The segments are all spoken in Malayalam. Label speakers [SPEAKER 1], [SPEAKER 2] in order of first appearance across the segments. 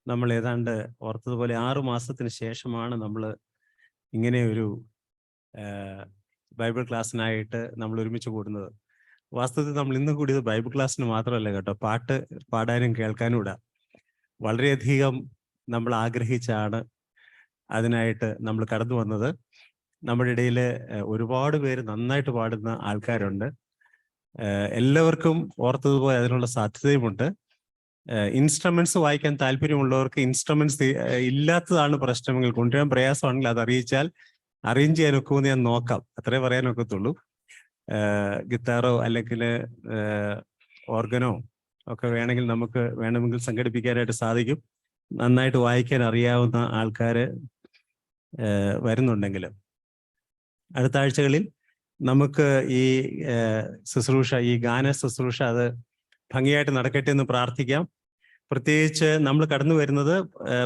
[SPEAKER 1] നമ്മൾ ഏതാണ്ട് ഓർത്തതുപോലെ 6 മാസത്തിന് ശേഷമാണ് നമ്മൾ ഇങ്ങനെ ഒരു ബൈബിൾ ക്ലാസ്സിനായിട്ട് നമ്മൾ ഒരുമിച്ച് കൂടുന്നത്. വാസ്തവത്തിൽ നമ്മൾ ഇന്ന് കൂടിയത് ബൈബിൾ ക്ലാസ്സിന് മാത്രമല്ല കേട്ടോ, പാട്ട് പാടാനും കേൾക്കാനും ഇടാം. വളരെയധികം നമ്മൾ ആഗ്രഹിച്ചാണ് അതിനായിട്ട് നമ്മൾ കടന്നു വന്നത്. നമ്മുടെ ഇടയിൽ ഒരുപാട് പേര് നന്നായിട്ട് പാടുന്ന ആൾക്കാരുണ്ട്. എല്ലാവർക്കും ഓർത്തതുപോലെ അതിനുള്ള സാധ്യതയുമുണ്ട്. ഇൻസ്ട്രുമെന്റ്സ് വായിക്കാൻ താല്പര്യമുള്ളവർക്ക് ഇൻസ്ട്രുമെന്റ്സ് ഇല്ലാത്തതാണ് പ്രശ്നമെങ്കിൽ, കൊണ്ടുവരാൻ പ്രയാസമാണെങ്കിൽ അത് അറിയിച്ചാൽ അറേഞ്ച് ചെയ്യാനൊക്കെ എന്ന് ഞാൻ നോക്കാം, അത്രേ പറയാനൊക്കത്തുള്ളൂ. ഗിത്താറോ അല്ലെങ്കിൽ ഓർഗനോ ഒക്കെ വേണമെങ്കിൽ സംഘടിപ്പിക്കാനായിട്ട് സാധിക്കും. നന്നായിട്ട് വായിക്കാൻ അറിയാവുന്ന ആൾക്കാർ വരുന്നുണ്ടെങ്കിൽ അടുത്ത ആഴ്ചകളിൽ നമുക്ക് ഈ ശുശ്രൂഷ, ഈ ഗാന ശുശ്രൂഷ അത് ഭംഗിയായിട്ട് നടക്കട്ടെ എന്ന് പ്രാർത്ഥിക്കാം. പ്രത്യേകിച്ച് നമ്മൾ കടന്നു വരുന്നത്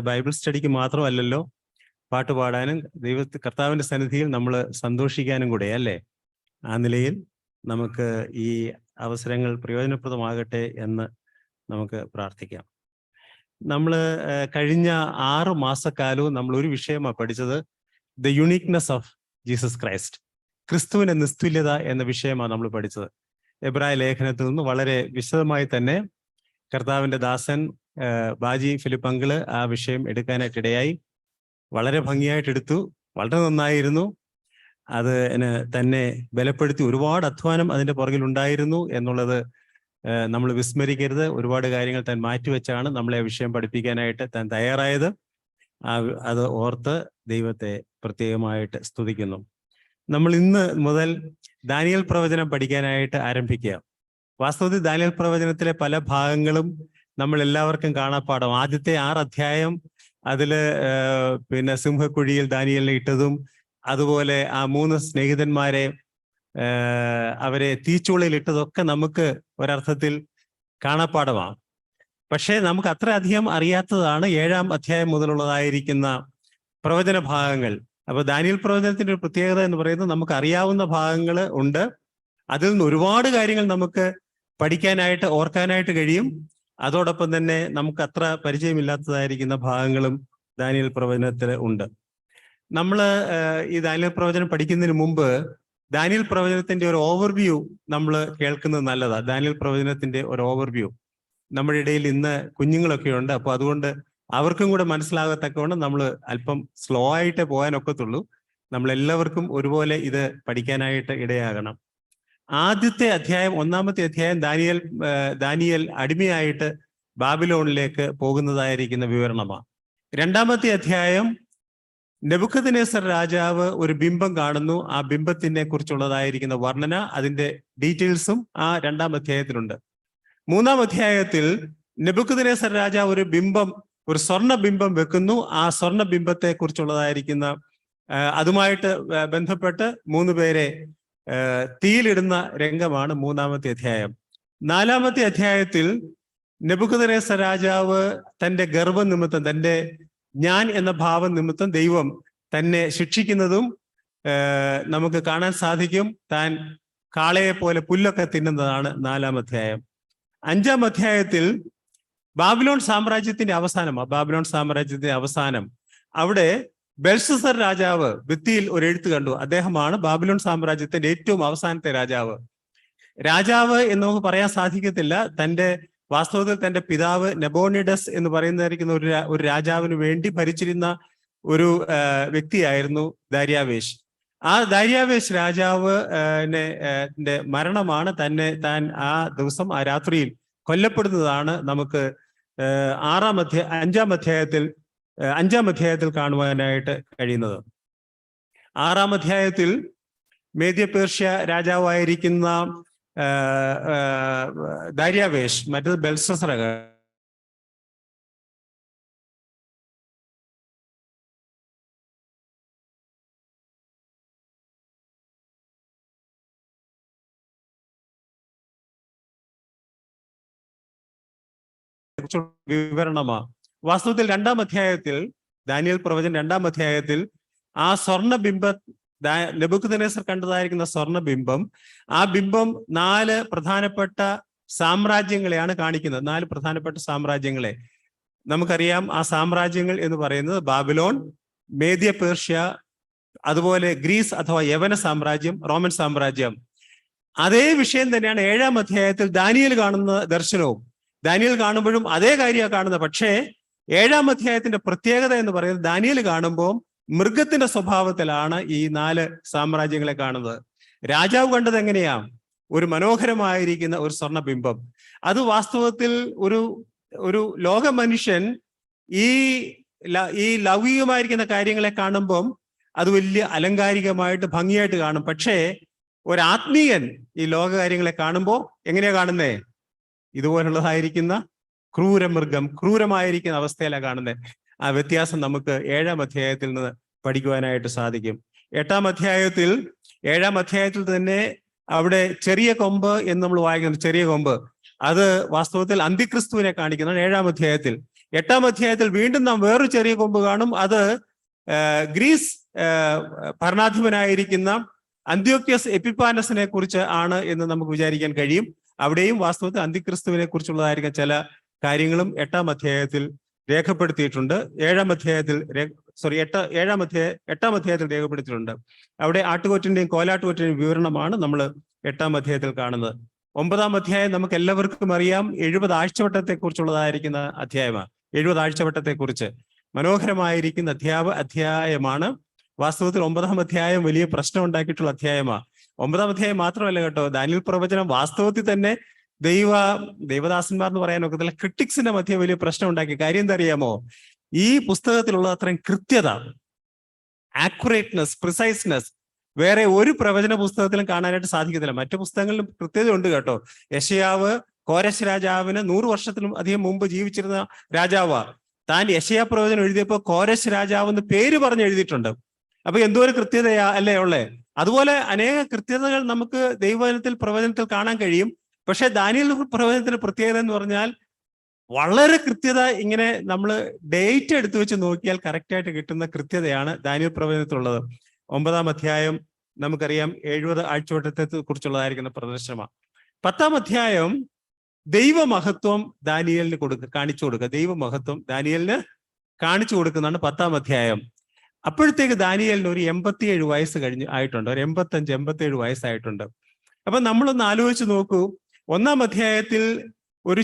[SPEAKER 1] ബൈബിൾ സ്റ്റഡിക്ക് മാത്രമല്ലല്ലോ, പാട്ട് പാടാനും കർത്താവിന്റെ സന്നിധിയിൽ നമ്മൾ സന്തോഷിക്കാനും കൂടെ അല്ലേ. ആ നിലയിൽ നമുക്ക് ഈ അവസരങ്ങൾ പ്രയോജനപ്രദമാകട്ടെ എന്ന് നമുക്ക് പ്രാർത്ഥിക്കാം. നമ്മൾ കഴിഞ്ഞ 6 മാസക്കാലവും നമ്മൾ ഒരു വിഷയമാണ് പഠിച്ചത്, the uniqueness of Jesus Christ, ക്രിസ്തുവിന്റെ നിസ്തുല്യത എന്ന വിഷയമാണ് നമ്മൾ പഠിച്ചത്. എബ്രായ ലേഖനത്തിൽ നിന്ന് വളരെ വിശദമായി തന്നെ കർത്താവിന്റെ ദാസൻ ബാജി ഫിലിപ്പ് അങ്കിള് ആ വിഷയം എടുക്കാനായിട്ടിടയായി. വളരെ ഭംഗിയായിട്ട് എടുത്തു, വളരെ നന്നായിരുന്നു. അത് തന്നെ ബലപ്പെടുത്തി. ഒരുപാട് അധ്വാനം അതിന്റെ പുറകിൽ ഉണ്ടായിരുന്നു എന്നുള്ളത് നമ്മൾ വിസ്മരിക്കരുത്. ഒരുപാട് കാര്യങ്ങൾ താൻ മാറ്റിവെച്ചാണ് നമ്മളെ വിഷയം പഠിപ്പിക്കാനായിട്ട് താൻ തയ്യാറായത്. അത് ഓർത്ത് ദൈവത്തെ പ്രത്യേകമായിട്ട് സ്തുതിക്കുന്നു. നമ്മൾ ഇന്ന് മുതൽ ദാനിയേൽ പ്രവചനം പഠിക്കാനായിട്ട് ആരംഭിക്കുക. വാസ്തവത്തിൽ ദാനിയേൽ പ്രവചനത്തിലെ പല ഭാഗങ്ങളും നമ്മൾ എല്ലാവർക്കും കാണാപ്പാഠം. ആദ്യത്തെ 6 അധ്യായം അതില് സിംഹക്കുഴിയിൽ ദാനിയേലിനെ ഇട്ടതും, അതുപോലെ ആ 3 സ്നേഹിതന്മാരെ അവരെ തീച്ചൂളയിൽ ഇട്ടതൊക്കെ നമുക്ക് ഒരർത്ഥത്തിൽ കാണാപ്പാഠമാണ്. പക്ഷേ നമുക്ക് അത്ര അധികം അറിയാത്തതാണ് 7-ാം അധ്യായം മുതലുള്ളതായിരിക്കുന്ന പ്രവചന ഭാഗങ്ങൾ. അപ്പൊ ദാനിയേൽ പ്രവചനത്തിന്റെ ഒരു പ്രത്യേകത എന്ന് പറയുന്നത്, നമുക്ക് അറിയാവുന്ന ഭാഗങ്ങൾ ഉണ്ട്, അതിൽ നിന്ന് ഒരുപാട് കാര്യങ്ങൾ നമുക്ക് പഠിക്കാനായിട്ട് ഓർക്കാനായിട്ട് കഴിയും. അതോടൊപ്പം തന്നെ നമുക്ക് അത്ര പരിചയമില്ലാത്തതായിരിക്കുന്ന ഭാഗങ്ങളും ദാനിയേൽ പ്രവചനത്തിൽ ഉണ്ട്. നമ്മൾ ഈ ദാനിയേൽ പ്രവചനം പഠിക്കുന്നതിന് മുമ്പ് ദാനിയേൽ പ്രവചനത്തിന്റെ ഒരു ഓവർവ്യൂ നമ്മൾ കേൾക്കുന്നത് നല്ലതാണ്. ദാനിയേൽ പ്രവചനത്തിന്റെ ഒരു ഓവർവ്യൂ. നമ്മുടെ ഇടയിൽ ഇന്ന് കുഞ്ഞുങ്ങളൊക്കെ ഉണ്ട്, അപ്പൊ അതുകൊണ്ട് അവർക്കും കൂടെ മനസ്സിലാകത്തക്കവണ്ണം നമ്മൾ അല്പം സ്ലോ ആയിട്ടേ പോകാനൊക്കത്തുള്ളൂ. നമ്മളെല്ലാവർക്കും ഒരുപോലെ ഇത് പഠിക്കാനായിട്ട് ഇടയാകണം. ആദ്യത്തെ അധ്യായം, 1-ാമത്തെ അധ്യായം ദാനിയേൽ അടിമയായിട്ട് ബാബിലോണിലേക്ക് പോകുന്നതായിരിക്കുന്ന വിവരണമാണ്. 2-ാമത്തെ അധ്യായം നെബൂഖദ്നേസർ രാജാവ് ഒരു ബിംബം കാണുന്നു. ആ ബിംബത്തിനെ കുറിച്ചുള്ളതായിരിക്കുന്ന വർണ്ണന, അതിന്റെ ഡീറ്റെയിൽസും ആ 2-ാം അധ്യായത്തിലുണ്ട്. 3-ാം അധ്യായത്തിൽ നെബൂഖദ്നേസർ രാജാവ് ഒരു സ്വർണ്ണ ബിംബം വെക്കുന്നു. ആ സ്വർണ്ണ ബിംബത്തെ കുറിച്ചുള്ളതായിരിക്കുന്ന അതുമായിട്ട് ബന്ധപ്പെട്ട് 3 പേരെ തീയിലിടുന്ന രംഗമാണ് 3-ാമത്തെ അധ്യായം. 4-ാമത്തെ അധ്യായത്തിൽ നെബൂഖദ്നേസർ രാജാവ് തന്റെ ഗർവം നിമിത്തം, തന്റെ ഞാൻ എന്ന ഭാവം നിമിത്തം ദൈവം തന്നെ ശിക്ഷിക്കുന്നതും നമുക്ക് കാണാൻ സാധിക്കും. താൻ കാളയെ പോലെ പുല്ലൊക്കെ തിന്നുന്നതാണ് 4-ാം അധ്യായം. 5-ാം അധ്യായത്തിൽ ബാബിലോൺ സാമ്രാജ്യത്തിന്റെ അവസാനം. അവിടെ ബെൽഷസ്സർ രാജാവ് ഭിത്തിയിൽ ഒരു എഴുത്ത് കണ്ടു. അദ്ദേഹമാണ് ബാബിലോൺ സാമ്രാജ്യത്തിന്റെ ഏറ്റവും അവസാനത്തെ രാജാവ് എന്ന് നമുക്ക് പറയാൻ സാധിക്കത്തില്ല. വാസ്തവത്തിൽ തന്റെ പിതാവ് നെബോണിഡസ് എന്ന് പറയുന്നതായിരിക്കുന്ന ഒരു രാജാവിന് വേണ്ടി ഭരിച്ചിരുന്ന ഒരു വ്യക്തിയായിരുന്നു ദാര്യാവേശ്. ആ ദാര്യാവേശ് രാജാവ് മരണമാണ്. താൻ ആ ദിവസം, ആ രാത്രിയിൽ കൊല്ലപ്പെടുന്നതാണ് നമുക്ക് 5-ാം അധ്യായത്തിൽ കാണുവാനായിട്ട് കഴിയുന്നത്. 6-ാം അധ്യായത്തിൽ മേദ്യ പേർഷ്യ രാജാവായിരിക്കുന്ന ദാര്യാവേശ്, മറ്റത് ബെൽഷസ്സർ, വിവരണമാണ്. വാസ്തവത്തിൽ 2-ാം അധ്യായത്തിൽ, ദാനിയേൽ പ്രവചനം 2-ാം അധ്യായത്തിൽ ആ നെബൂഖദ്നേസർ കണ്ടതായിരിക്കുന്ന സ്വർണ്ണബിംബം, ആ ബിംബം 4 പ്രധാനപ്പെട്ട സാമ്രാജ്യങ്ങളെയാണ് കാണിക്കുന്നത്. 4 പ്രധാനപ്പെട്ട സാമ്രാജ്യങ്ങളെ. നമുക്കറിയാം ആ സാമ്രാജ്യങ്ങൾ എന്ന് പറയുന്നത് ബാബിലോൺ, മേദ്യ പേർഷ്യ, അതുപോലെ ഗ്രീസ് അഥവാ യവന സാമ്രാജ്യം, റോമൻ സാമ്രാജ്യം. അതേ വിഷയം തന്നെയാണ് 7-ാം അധ്യായത്തിൽ ദാനിയേൽ കാണുന്ന ദർശനവും. ദാനിയേൽ കാണുമ്പോഴും അതേ കാര്യമാണ് കാണുന്നത്. പക്ഷേ 7-ാം അധ്യായത്തിന്റെ പ്രത്യേകത എന്ന് പറയുന്നത് ദാനിയേൽ കാണുമ്പോൾ മൃഗത്തിന്റെ സ്വഭാവത്തിലാണ് ഈ 4 സാമ്രാജ്യങ്ങളെ കാണുന്നത്. രാജാവ് കണ്ടത് എങ്ങനെയാ? ഒരു മനോഹരമായിരിക്കുന്ന ഒരു സ്വർണ്ണബിംബം. അത് വാസ്തവത്തിൽ ഒരു ലോക മനുഷ്യൻ ഈ ലൗകികമായിരിക്കുന്ന കാര്യങ്ങളെ കാണുമ്പം അത് വലിയ അലങ്കാരികമായിട്ട് ഭംഗിയായിട്ട് കാണും. പക്ഷേ ഒരാത്മീയൻ ഈ ലോക കാര്യങ്ങളെ കാണുമ്പോൾ എങ്ങനെയാ കാണുന്നേ? ഇതുപോലുള്ളതായിരിക്കുന്ന ക്രൂരമൃഗം, ക്രൂരമായിരിക്കുന്ന അവസ്ഥയിലാണ് കാണുന്നത്. ആ വ്യത്യാസം നമുക്ക് 7-ാം അധ്യായത്തിൽ നിന്ന് പഠിക്കുവാനായിട്ട് സാധിക്കും. 7-ാം അധ്യായത്തിൽ തന്നെ അവിടെ ചെറിയ കൊമ്പ് എന്ന് നമ്മൾ വായിക്കുന്നു. ചെറിയ കൊമ്പ് അത് വാസ്തവത്തിൽ അന്തിക്രിസ്തുവിനെ കാണിക്കുന്നതാണ് 7-ാം അധ്യായത്തിൽ. 8-ാം അധ്യായത്തിൽ വീണ്ടും നാം വേറൊരു ചെറിയ കൊമ്പ് കാണും. അത് ഗ്രീസ് ഭരണാധിപനായിരിക്കുന്ന അന്ത്യോക്യസ് എപ്പിഫാനസിനെ കുറിച്ച് ആണ് എന്ന് നമുക്ക് വിചാരിക്കാൻ കഴിയും. അവിടെയും വാസ്തവത്തിൽ അന്തിക്രിസ്തുവിനെ കുറിച്ചുള്ളതായിരിക്കും ചില കാര്യങ്ങളും 8-ാം അധ്യായത്തിൽ രേഖപ്പെടുത്തിയിട്ടുണ്ട്. 8-ാം അധ്യായത്തിൽ രേഖപ്പെടുത്തിയിട്ടുണ്ട്. അവിടെ ആട്ടുകൊറ്റന്റെയും കോലാട്ടുകൊറ്റന്റെയും വിവരണമാണ് നമ്മൾ 8-ാം അധ്യായത്തിൽ കാണുന്നത്. 9-ാം അധ്യായം നമുക്ക് എല്ലാവർക്കും അറിയാം, 70 ആഴ്ചവട്ടത്തെ കുറിച്ചുള്ളതായിരിക്കുന്ന അധ്യായമാണ്. 70 ആഴ്ചവട്ടത്തെ കുറിച്ച് മനോഹരമായിരിക്കുന്ന അധ്യായമാണ്. വാസ്തവത്തിൽ 9-ാം അധ്യായം വലിയ പ്രശ്നം ഉണ്ടാക്കിയിട്ടുള്ള അധ്യായമാണ്. 9-ാം അധ്യായം മാത്രമല്ല കേട്ടോ, ദാനിയേൽ പ്രവചനം വാസ്തവത്തിൽ തന്നെ ദൈവദാസന്മാർ എന്ന് പറയാൻ ഒക്കത്തില്ല, ക്രിട്ടിക്സിന്റെ മധ്യ വലിയ പ്രശ്നം ഉണ്ടാക്കി. കാര്യം എന്താ അറിയാമോ? ഈ പുസ്തകത്തിലുള്ള അത്രയും കൃത്യത, ആക്യുറേറ്റ്നെസ്, പ്രിസൈസ്നെസ് വേറെ ഒരു പ്രവചന പുസ്തകത്തിലും കാണാനായിട്ട് സാധിക്കത്തില്ല. മറ്റു പുസ്തകങ്ങളിലും കൃത്യത ഉണ്ട് കേട്ടോ. യെശയ്യാവ് കോരശ് രാജാവിന് 100 വർഷത്തിലും അധികം മുമ്പ് ജീവിച്ചിരുന്ന രാജാവാ. താൻ യെശയ്യാ പ്രവചനം എഴുതിയപ്പോൾ കോരശ് രാജാവ് എന്ന് പേര് പറഞ്ഞ് എഴുതിയിട്ടുണ്ട്. അപ്പൊ എന്തോ ഒരു കൃത്യതയാ അല്ലേ ഉള്ളേ? അതുപോലെ അനേക കൃത്യതകൾ നമുക്ക് ദൈവവചനത്തിൽ പ്രവചനത്തിൽ കാണാൻ കഴിയും. പക്ഷെ ദാനിയേൽ പ്രവചനത്തിന്റെ പ്രത്യേകത എന്ന് പറഞ്ഞാൽ വളരെ കൃത്യത. ഇങ്ങനെ നമ്മൾ ഡേറ്റ് എടുത്തു വെച്ച് നോക്കിയാൽ കറക്റ്റായിട്ട് കിട്ടുന്ന കൃത്യതയാണ് ദാനിയേൽ പ്രവചനത്തിലുള്ളത്. 9-ാം അധ്യായം നമുക്കറിയാം 70 ആഴ്ചവട്ടത്തെ കുറിച്ചുള്ളതായിരിക്കുന്ന പ്രദർശനമാണ്. 10-ാം അധ്യായം ദൈവമഹത്വം ദാനിയേലിന് കാണിച്ചു കൊടുക്കുക. ദൈവമഹത്വം ദാനിയേലിന് കാണിച്ചു കൊടുക്കുന്നതാണ് 10-ാം അധ്യായം. അപ്പോഴത്തേക്ക് ദാനിയേലിന് ഒരു 87 വയസ്സ് ആയിട്ടുണ്ട്. ഒരു 85-87 വയസ്സായിട്ടുണ്ട്. അപ്പൊ നമ്മളൊന്ന് ആലോചിച്ച് നോക്കൂ. 1-ാം അധ്യായത്തിൽ ഒരു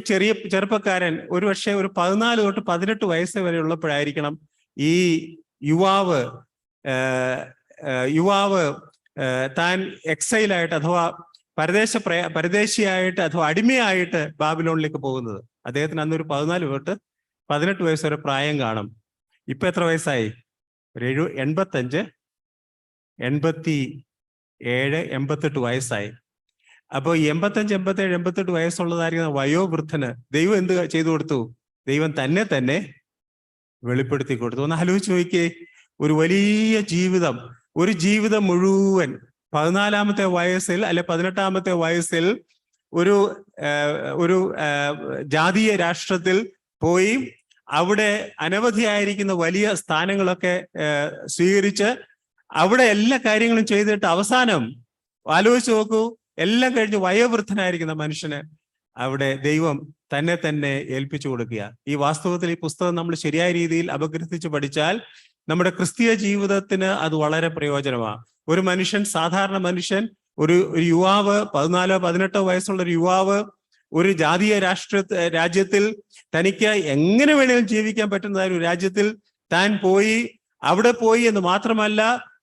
[SPEAKER 1] ചെറുപ്പക്കാരൻ ഒരു പക്ഷേ ഒരു 14 തൊട്ട് 18 വയസ്സ് വരെ ഉള്ളപ്പോഴായിരിക്കണം ഈ യുവാവ് താൻ എക്സൈലായിട്ട് അഥവാ പരദേശിയായിട്ട് അഥവാ അടിമയായിട്ട് ബാബിലോണിലേക്ക് പോകുന്നത്. അദ്ദേഹത്തിന് അന്നൊരു 14 തൊട്ട് 18 വയസ്സ് വരെ പ്രായം കാണും. ഇപ്പൊ എത്ര വയസ്സായി? ഒരു 85, 87, 88 വയസ്സായി. അപ്പോൾ 85, 87, 88 വയസ്സുള്ളതായിരിക്കുന്ന വയോവൃദ്ധന് ദൈവം എന്ത് ചെയ്തു കൊടുത്തു? ദൈവം തന്നെ വെളിപ്പെടുത്തി കൊടുത്തു. ഒന്ന് ആലോചിച്ച് നോക്കിയേ. ഒരു വലിയ ജീവിതം, ഒരു ജീവിതം മുഴുവൻ 14-ാമത്തെ വയസ്സിൽ അല്ലെ 18-ാമത്തെ വയസ്സിൽ ഒരു ജാതീയ രാഷ്ട്രത്തിൽ പോയി അവിടെ അനവധിയായിരിക്കുന്ന വലിയ സ്ഥാനങ്ങളൊക്കെ സ്വീകരിച്ച് അവിടെ എല്ലാ കാര്യങ്ങളും ചെയ്തിട്ട് അവസാനം ആലോചിച്ച് നോക്കൂ, എല്ലാം കഴിഞ്ഞ് വയോവൃദ്ധനായിരിക്കുന്ന മനുഷ്യന് അവിടെ ദൈവം തന്നെ ഏൽപ്പിച്ചു കൊടുക്കുക. ഈ വാസ്തവത്തിൽ ഈ പുസ്തകം നമ്മൾ ശരിയായ രീതിയിൽ അപഗ്രഥിച്ച് പഠിച്ചാൽ നമ്മുടെ ക്രിസ്തീയ ജീവിതത്തിന് അത് വളരെ പ്രയോജനമാണ്. ഒരു മനുഷ്യൻ, സാധാരണ മനുഷ്യൻ, ഒരു യുവാവ്, 14-18 വയസ്സുള്ള ഒരു യുവാവ് ഒരു ജാതീയ രാജ്യത്തിൽ തനിക്ക് എങ്ങനെ വേണേലും ജീവിക്കാൻ പറ്റുന്നതായ ഒരു രാജ്യത്തിൽ താൻ അവിടെ പോയി എന്ന് മാത്രമല്ല,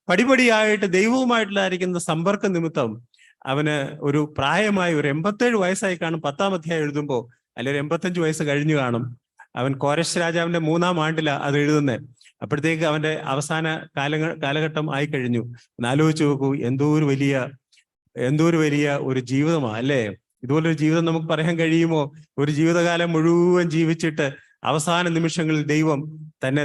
[SPEAKER 1] പടിപടിയായിട്ട് ദൈവവുമായിട്ടുള്ളതായിരിക്കുന്ന സമ്പർക്ക നിമിത്തം അവന് ഒരു പ്രായമായി ഒരു 87 വയസ്സായി കാണും 10-ാം അധ്യായം എഴുതുമ്പോൾ, അല്ലെ ഒരു 85 വയസ്സ് കഴിഞ്ഞു കാണും. അവൻ കോരശ് രാജാവിന്റെ 3-ാം ആണ്ടിലാണ് അത് എഴുതുന്നത്. അപ്പോഴത്തേക്ക് അവന്റെ അവസാന കാലഘട്ടം ആയി കഴിഞ്ഞു. ആലോചിച്ച് നോക്കൂ, എന്തോ ഒരു വലിയ ഒരു ജീവിതമാണ് അല്ലേ? ഇതുപോലൊരു ജീവിതം നമുക്ക് പറയാൻ കഴിയുമോ? ഒരു ജീവിതകാലം മുഴുവൻ ജീവിച്ചിട്ട് അവസാന നിമിഷങ്ങളിൽ ദൈവം തന്നെ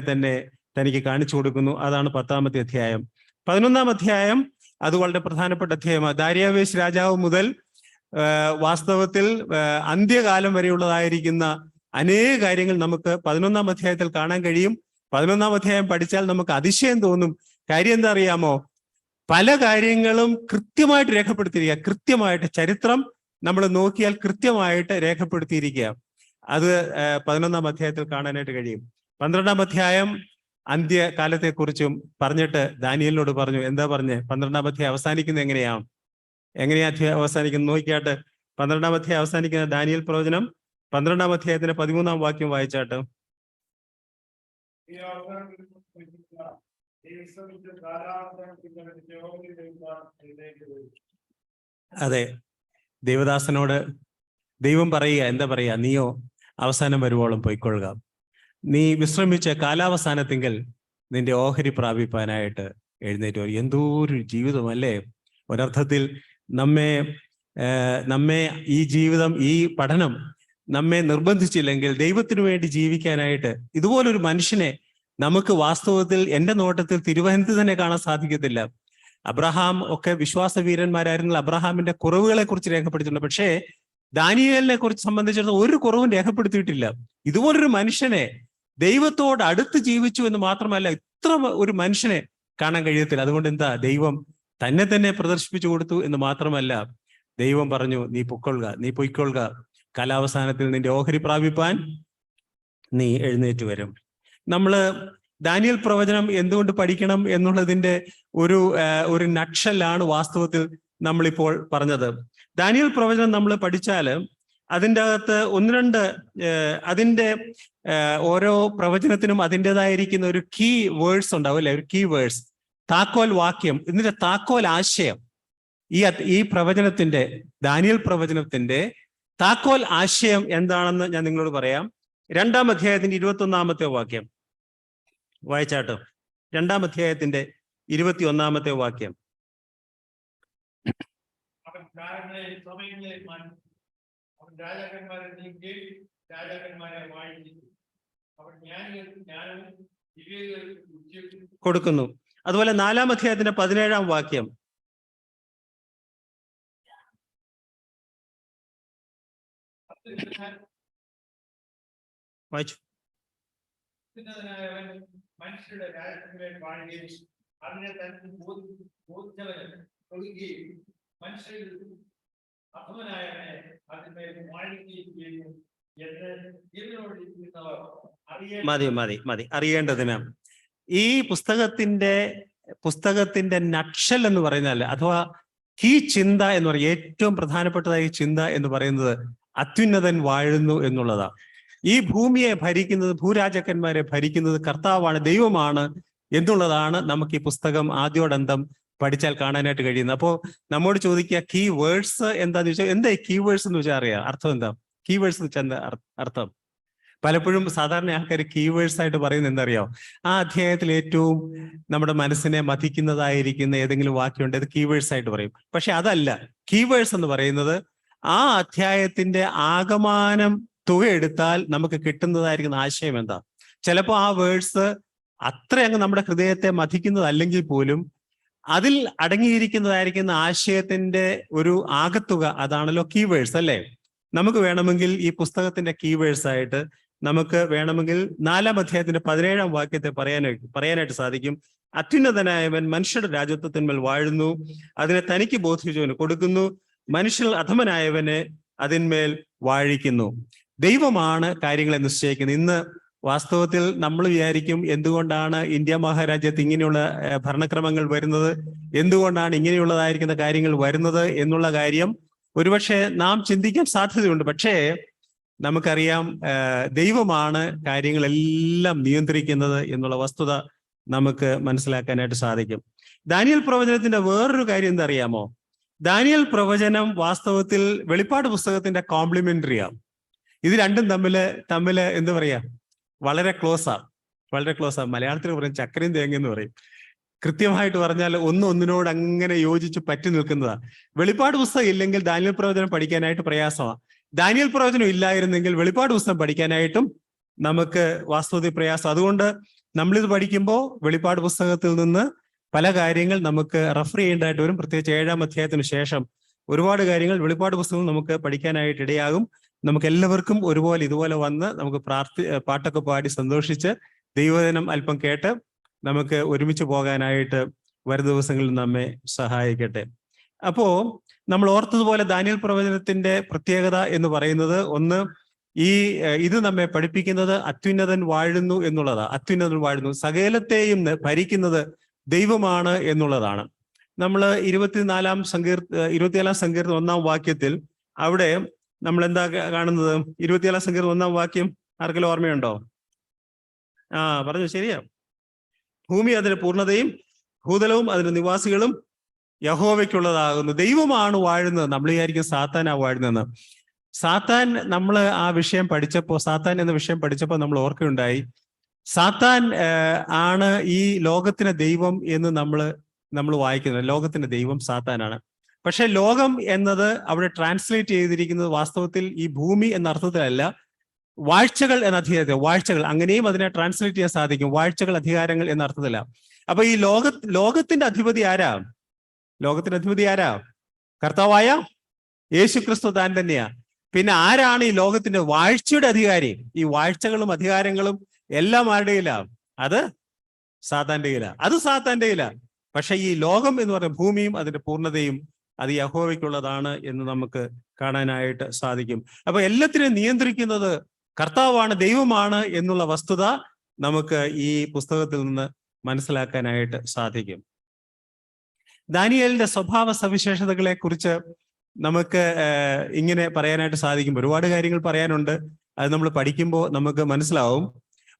[SPEAKER 1] തനിക്ക് കാണിച്ചു കൊടുക്കുന്നു. അതാണ് 10-ാമത്തെ അധ്യായം. 11-ാം അധ്യായം അത് വളരെ പ്രധാനപ്പെട്ട അധ്യായമാണ്. ദാരിയാവേശ് രാജാവ് മുതൽ വാസ്തവത്തിൽ അന്ത്യകാലം വരെയുള്ളതായിരിക്കുന്ന അനേക കാര്യങ്ങൾ നമുക്ക് 11-ാം അധ്യായത്തിൽ കാണാൻ കഴിയും. 11-ാം അധ്യായം പഠിച്ചാൽ നമുക്ക് അതിശയം തോന്നും. കാര്യം എന്താ അറിയാമോ? പല കാര്യങ്ങളും കൃത്യമായിട്ട് രേഖപ്പെടുത്തിയിരിക്കുക. കൃത്യമായിട്ട് ചരിത്രം നമ്മൾ നോക്കിയാൽ കൃത്യമായിട്ട് രേഖപ്പെടുത്തിയിരിക്കുക. അത് 11-ാം അധ്യായത്തിൽ കാണാനായിട്ട് കഴിയും. 12-ാം അധ്യായം അന്ത്യകാലത്തെക്കുറിച്ചും പറഞ്ഞിട്ട് ദാനിയേലിനോട് പറഞ്ഞു. എന്താ പറഞ്ഞ്? 12-ാം അധ്യായം അവസാനിക്കുന്നത് എങ്ങനെയാ അധ്യായം അവസാനിക്കുന്നത് നോക്കിയാട്ട്. 12-ാം അധ്യായം അവസാനിക്കുന്ന ദാനിയേൽ പ്രവചനം 12-ാം അധ്യായത്തിന്റെ 13-ാം വാക്യം വായിച്ചാട്ട്. അതെ, ദേവദാസനോട് ദൈവം പറയുക, എന്താ പറയുക? നീയോ അവസാനം വരുവോളം പൊയ്ക്കൊള്ളുക, നീ വിശ്രമിച്ച കാലാവസാനത്തിങ്കൽ നിന്റെ ഓഹരി പ്രാപിപ്പാനായിട്ട് എഴുന്നേറ്റ് വരും. എന്തോ ഒരു ജീവിതമല്ലേ! ഒരർത്ഥത്തിൽ നമ്മെ ഈ ജീവിതം, ഈ പഠനം നമ്മെ നിർബന്ധിച്ചില്ലെങ്കിൽ ദൈവത്തിനു വേണ്ടി ജീവിക്കാനായിട്ട് ഇതുപോലൊരു മനുഷ്യനെ നമുക്ക് വാസ്തവത്തിൽ എൻ്റെ നോട്ടത്തിൽ തിരുവനന്തപുരത്ത് തന്നെ കാണാൻ സാധിക്കത്തില്ല. അബ്രഹാം ഒക്കെ വിശ്വാസവീരന്മാരായിരുന്ന അബ്രഹാമിന്റെ കുറവുകളെ കുറിച്ച് രേഖപ്പെടുത്തിയിട്ടുണ്ട്. പക്ഷേ ദാനിയേലിനെ കുറിച്ച് സംബന്ധിച്ചിടത്തോളം ഒരു കുറവും രേഖപ്പെടുത്തിയിട്ടില്ല. ഇതുപോലൊരു മനുഷ്യനെ, ദൈവത്തോട് അടുത്ത് ജീവിച്ചു എന്ന് മാത്രമല്ല, ഇത്ര ഒരു മനുഷ്യനെ കാണാൻ കഴിയത്തില്ല. അതുകൊണ്ട് എന്താ, ദൈവം തന്നെ പ്രദർശിപ്പിച്ചു കൊടുത്തു എന്ന് മാത്രമല്ല, ദൈവം പറഞ്ഞു, നീ പൊയ്ക്കൊള്ളുക, കാലാവസാനത്തിൽ നിന്റെ ഓഹരി പ്രാപിപ്പാൻ നീ എഴുന്നേറ്റ് വരും. നമ്മള് ദാനിയേൽ പ്രവചനം എന്തുകൊണ്ട് പഠിക്കണം എന്നുള്ളതിന്റെ ഒരു നക്ഷലാണ് വാസ്തവത്തിൽ നമ്മളിപ്പോൾ പറഞ്ഞത്. ദാനിയേൽ പ്രവചനം നമ്മൾ പഠിച്ചാൽ അതിൻ്റെ അകത്ത് ഒന്ന് രണ്ട് അതിൻ്റെ ഓരോ പ്രവചനത്തിനും അതിൻ്റെതായിരിക്കുന്ന ഒരു കീ വേർഡ്സ് ഉണ്ടാവും, അല്ലെ? ഒരു കീ വേർഡ്സ്, താക്കോൽ വാക്യം, ഇതിന്റെ താക്കോൽ ആശയം. ഈ പ്രവചനത്തിന്റെ, ദാനിയേൽ പ്രവചനത്തിന്റെ താക്കോൽ ആശയം എന്താണെന്ന് ഞാൻ നിങ്ങളോട് പറയാം. 2-ാം അധ്യായത്തിന്റെ 21-ാമത്തെ വാക്യം വായിച്ചാട്ടോ. 2-ാം അധ്യായത്തിന്റെ 21-ാമത്തെ വാക്യം. കൊടുക്കുന്നു. അതുപോലെ 4-ാം അധ്യായത്തിന്റെ 17-ാം വാക്യം വായിച്ചു.
[SPEAKER 2] മനുഷ്യരുടെ രാജ്യങ്ങളെ കാണുകയും അതിനെ തന്നെ കൊടുക്കുകയും മനുഷ്യരിൽ അധമനായവനെ അതിന്മേൽ മാഴുകയും ചെയ്യുന്നു എന്ന് ജീവനോട് ഇരിക്കുന്നവർ
[SPEAKER 1] മതി അറിയേണ്ടതിന് ഈ പുസ്തകത്തിന്റെ നക്ഷൽ എന്ന് പറയുന്നത്, അഥവാ ഈ ചിന്ത എന്ന് പറയുന്നത്, ഏറ്റവും പ്രധാനപ്പെട്ടതായ ചിന്ത എന്ന് പറയുന്നത് അത്യുന്നതൻ വാഴുന്നു എന്നുള്ളതാണ്. ഈ ഭൂമിയെ ഭരിക്കുന്നത്, ഭൂരാജാക്കന്മാരെ ഭരിക്കുന്നത് കർത്താവാണ്, ദൈവമാണ് എന്നുള്ളതാണ് നമുക്ക് ഈ പുസ്തകം ആദ്യോടന്തം പഠിച്ചാൽ കാണാനായിട്ട് കഴിയുന്നത്. അപ്പോൾ നമ്മോട് ചോദിക്കുക, കീ വേർഡ്സ് എന്താന്ന് ചോദിച്ചാൽ, എന്താ കീ വേർഡ്സ് എന്ന് വെച്ചാൽ അറിയാം അർത്ഥം എന്താ? കീ വേർഡ്സ് എന്ന് വെച്ചാൽ എന്താ അർത്ഥം? പലപ്പോഴും സാധാരണ ആൾക്കാർ കീ വേർഡ്സ് ആയിട്ട് പറയുന്നത് എന്തറിയാം? ആ അധ്യായത്തിൽ ഏറ്റവും നമ്മുടെ മനസ്സിനെ മഥിക്കുന്നതായിരിക്കുന്ന ഏതെങ്കിലും വാക്യമുണ്ട്, അത് കീ വേർഡ്സ് ആയിട്ട് പറയും. പക്ഷെ അതല്ല. കീ വേർഡ്സ് എന്ന് പറയുന്നത് ആ അധ്യായത്തിന്റെ ആകമാനം തുക എടുത്താൽ നമുക്ക് കിട്ടുന്നതായിരിക്കുന്ന ആശയം എന്താ? ചിലപ്പോൾ ആ വേർഡ്സ് അത്ര അങ്ങ് നമ്മുടെ ഹൃദയത്തെ മഥിക്കുന്നതല്ലെങ്കിൽ പോലും അതിൽ അടങ്ങിയിരിക്കുന്നതായിരിക്കുന്ന ആശയത്തിന്റെ ഒരു ആകത്തുക, അതാണല്ലോ കീ വേർഡ്സ്, അല്ലേ? നമുക്ക് വേണമെങ്കിൽ ഈ പുസ്തകത്തിന്റെ കീ വേർഡ്സ് ആയിട്ട് നമുക്ക് വേണമെങ്കിൽ 4-ാം അധ്യായത്തിന്റെ 17-ാം വാക്യത്തെ പറയാനായിട്ട് സാധിക്കും. അത്യുന്നതനായവൻ മനുഷ്യരുടെ രാജത്വത്തിന്മേൽ വാഴുന്നു, അതിനെ തനിക്ക് ബോധിച്ചവന് കൊടുക്കുന്നു, മനുഷ്യർ അധമനായവനെ അതിന്മേൽ വാഴിക്കുന്നു. ദൈവമാണ് കാര്യങ്ങളെ നിശ്ചയിക്കുന്നത്. ഇന്ന് വാസ്തവത്തിൽ നമ്മൾ വിചാരിക്കും, എന്തുകൊണ്ടാണ് ഇന്ത്യ മഹാരാജ്യത്ത് ഇങ്ങനെയുള്ള ഭരണക്രമങ്ങൾ വരുന്നത്, എന്തുകൊണ്ടാണ് ഇങ്ങനെയുള്ളതായിരിക്കുന്ന കാര്യങ്ങൾ വരുന്നത് എന്നുള്ള കാര്യം ഒരുപക്ഷെ നാം ചിന്തിക്കാൻ സാധ്യതയുണ്ട്. പക്ഷേ നമുക്കറിയാം, ദൈവമാണ് കാര്യങ്ങളെല്ലാം നിയന്ത്രിക്കുന്നത് എന്നുള്ള വസ്തുത നമുക്ക് മനസ്സിലാക്കാനായിട്ട് സാധിക്കും. ദാനിയേൽ പ്രവചനത്തിന്റെ വേറൊരു കാര്യം എന്താ അറിയാമോ? ദാനിയേൽ പ്രവചനം വാസ്തവത്തിൽ വെളിപ്പാട് പുസ്തകത്തിന്റെ കോംപ്ലിമെന്ററിയാണ്. ഇത് രണ്ടും തമ്മില് എന്താ പറയാ, വളരെ ക്ലോസാണ്. മലയാളത്തിൽ പറയും ചക്കരയും തേങ്ങ എന്ന് പറയും. കൃത്യമായിട്ട് പറഞ്ഞാൽ ഒന്നിനോട് അങ്ങനെ യോജിച്ച് പറ്റി നിൽക്കുന്നതാണ്. വെളിപ്പാട് പുസ്തകം ഇല്ലെങ്കിൽ ദാനിയേൽ പ്രവചനം പഠിക്കാനായിട്ട് പ്രയാസമാണ്. ദാനിയേൽ പ്രവചനം ഇല്ലായിരുന്നെങ്കിൽ വെളിപ്പാട് പുസ്തകം പഠിക്കാനായിട്ടും നമുക്ക് വാസ്തവത്തിൽ പ്രയാസം. അതുകൊണ്ട് നമ്മളിത് പഠിക്കുമ്പോൾ വെളിപ്പാട് പുസ്തകത്തിൽ നിന്ന് പല കാര്യങ്ങൾ നമുക്ക് റെഫർ ചെയ്യേണ്ടതായിട്ട് വരും. പ്രത്യേകിച്ച് 7-ാം അധ്യായത്തിന് ശേഷം ഒരുപാട് കാര്യങ്ങൾ വെളിപ്പാട് പുസ്തകം നമുക്ക് പഠിക്കാനായിട്ട് ഇടയാകും. നമുക്ക് എല്ലാവർക്കും ഇതുപോലെ വന്ന് നമുക്ക് പാട്ടൊക്കെ പാടി സന്തോഷിച്ച് ദൈവവചനം അല്പം കേട്ട് നമുക്ക് ഒരുമിച്ച് പോകാനായിട്ട് വരും ദിവസങ്ങളിൽ നമ്മെ സഹായിക്കട്ടെ. അപ്പോ നമ്മൾ ഓർത്തതുപോലെ ദാനിയേൽ പ്രവചനത്തിന്റെ പ്രത്യേകത എന്ന് പറയുന്നത്, ഒന്ന്, ഇത് നമ്മെ പഠിപ്പിക്കുന്നത് അത്യുന്നതൻ വാഴുന്നു എന്നുള്ളതാണ്. അത്യുന്നതൻ വാഴുന്നു, സകലത്തെയും ഭരിക്കുന്നത് ദൈവമാണ് എന്നുള്ളതാണ്. നമ്മൾ 24-ാം സങ്കീർത്തനം 1-ാം വാക്യത്തിൽ അവിടെ നമ്മൾ എന്താ കാണുന്നത്? 24-ാം സങ്കീർത്തനം 1-ാം വാക്യം ആർക്കെങ്കിലും ഓർമ്മയുണ്ടോ? പറഞ്ഞു, ശരിയാ. ഭൂമി അതിന്റെ പൂർണ്ണതയും ഭൂതലവും അതിന്റെ നിവാസികളും യഹോവയ്ക്കുള്ളതാകുന്നു. ദൈവമാണ് വാഴുന്നത്. നമ്മൾ വിചാരിക്കും സാത്താനാ വാഴുന്നതെന്ന്. സാത്താൻ, നമ്മൾ ആ വിഷയം പഠിച്ചപ്പോൾ, സാത്താൻ എന്ന വിഷയം പഠിച്ചപ്പോൾ നമ്മൾ ഓർക്കുകയുണ്ടായി, സാത്താൻ ആണ് ഈ ലോകത്തിന് ദൈവം എന്ന് നമ്മൾ വായിക്കുന്നത്. ലോകത്തിന്റെ ദൈവം സാത്താനാണ്. പക്ഷെ ലോകം എന്നത് അവിടെ ട്രാൻസ്ലേറ്റ് ചെയ്തിരിക്കുന്നത് വാസ്തവത്തിൽ ഈ ഭൂമി എന്ന അർത്ഥത്തിലല്ല, വാഴ്ചകൾ എന്ന അധികാരത്തിൽ. വാഴ്ചകൾ, അങ്ങനെയും അതിനെ ട്രാൻസ്ലേറ്റ് ചെയ്യാൻ സാധിക്കും. വാഴ്ചകൾ, അധികാരങ്ങൾ എന്ന അർത്ഥത്തില. അപ്പൊ ഈ ലോകത്തിന്റെ അധിപതി ആരാ? ലോകത്തിന്റെ അധിപതി ആരാ? കർത്താവായ യേശുക്രിസ്തു താൻ തന്നെയാ. പിന്നെ ആരാണ് ഈ ലോകത്തിന്റെ വാഴ്ചയുടെ അധികാരി? ഈ വാഴ്ചകളും അധികാരങ്ങളും എല്ലാം ആരുടെ കയ്യിലാ? അത് സാത്താന്റെ കയ്യിലാ. അത് സാത്താന്റെ കയ്യിലാ. പക്ഷെ ഈ ലോകം എന്ന് പറയുന്ന ഭൂമിയും അതിന്റെ പൂർണ്ണതയും അത് യഹോവയ്ക്കുള്ളതാണ് എന്ന് നമുക്ക് കാണാനായിട്ട് സാധിക്കും. അപ്പൊ എല്ലാത്തിനെയും നിയന്ത്രിക്കുന്നത് കർത്താവാണ്, ദൈവമാണ് എന്നുള്ള വസ്തുത നമുക്ക് ഈ പുസ്തകത്തിൽ നിന്ന് മനസ്സിലാക്കാനായിട്ട് സാധിക്കും. ദാനിയേലിന്റെ സ്വഭാവ സവിശേഷതകളെ കുറിച്ച് നമുക്ക് ഇങ്ങനെ പറയാനായിട്ട് സാധിക്കും. ഒരുപാട് കാര്യങ്ങൾ പറയാനുണ്ട്. അത് നമ്മൾ പഠിക്കുമ്പോൾ നമുക്ക് മനസ്സിലാവും.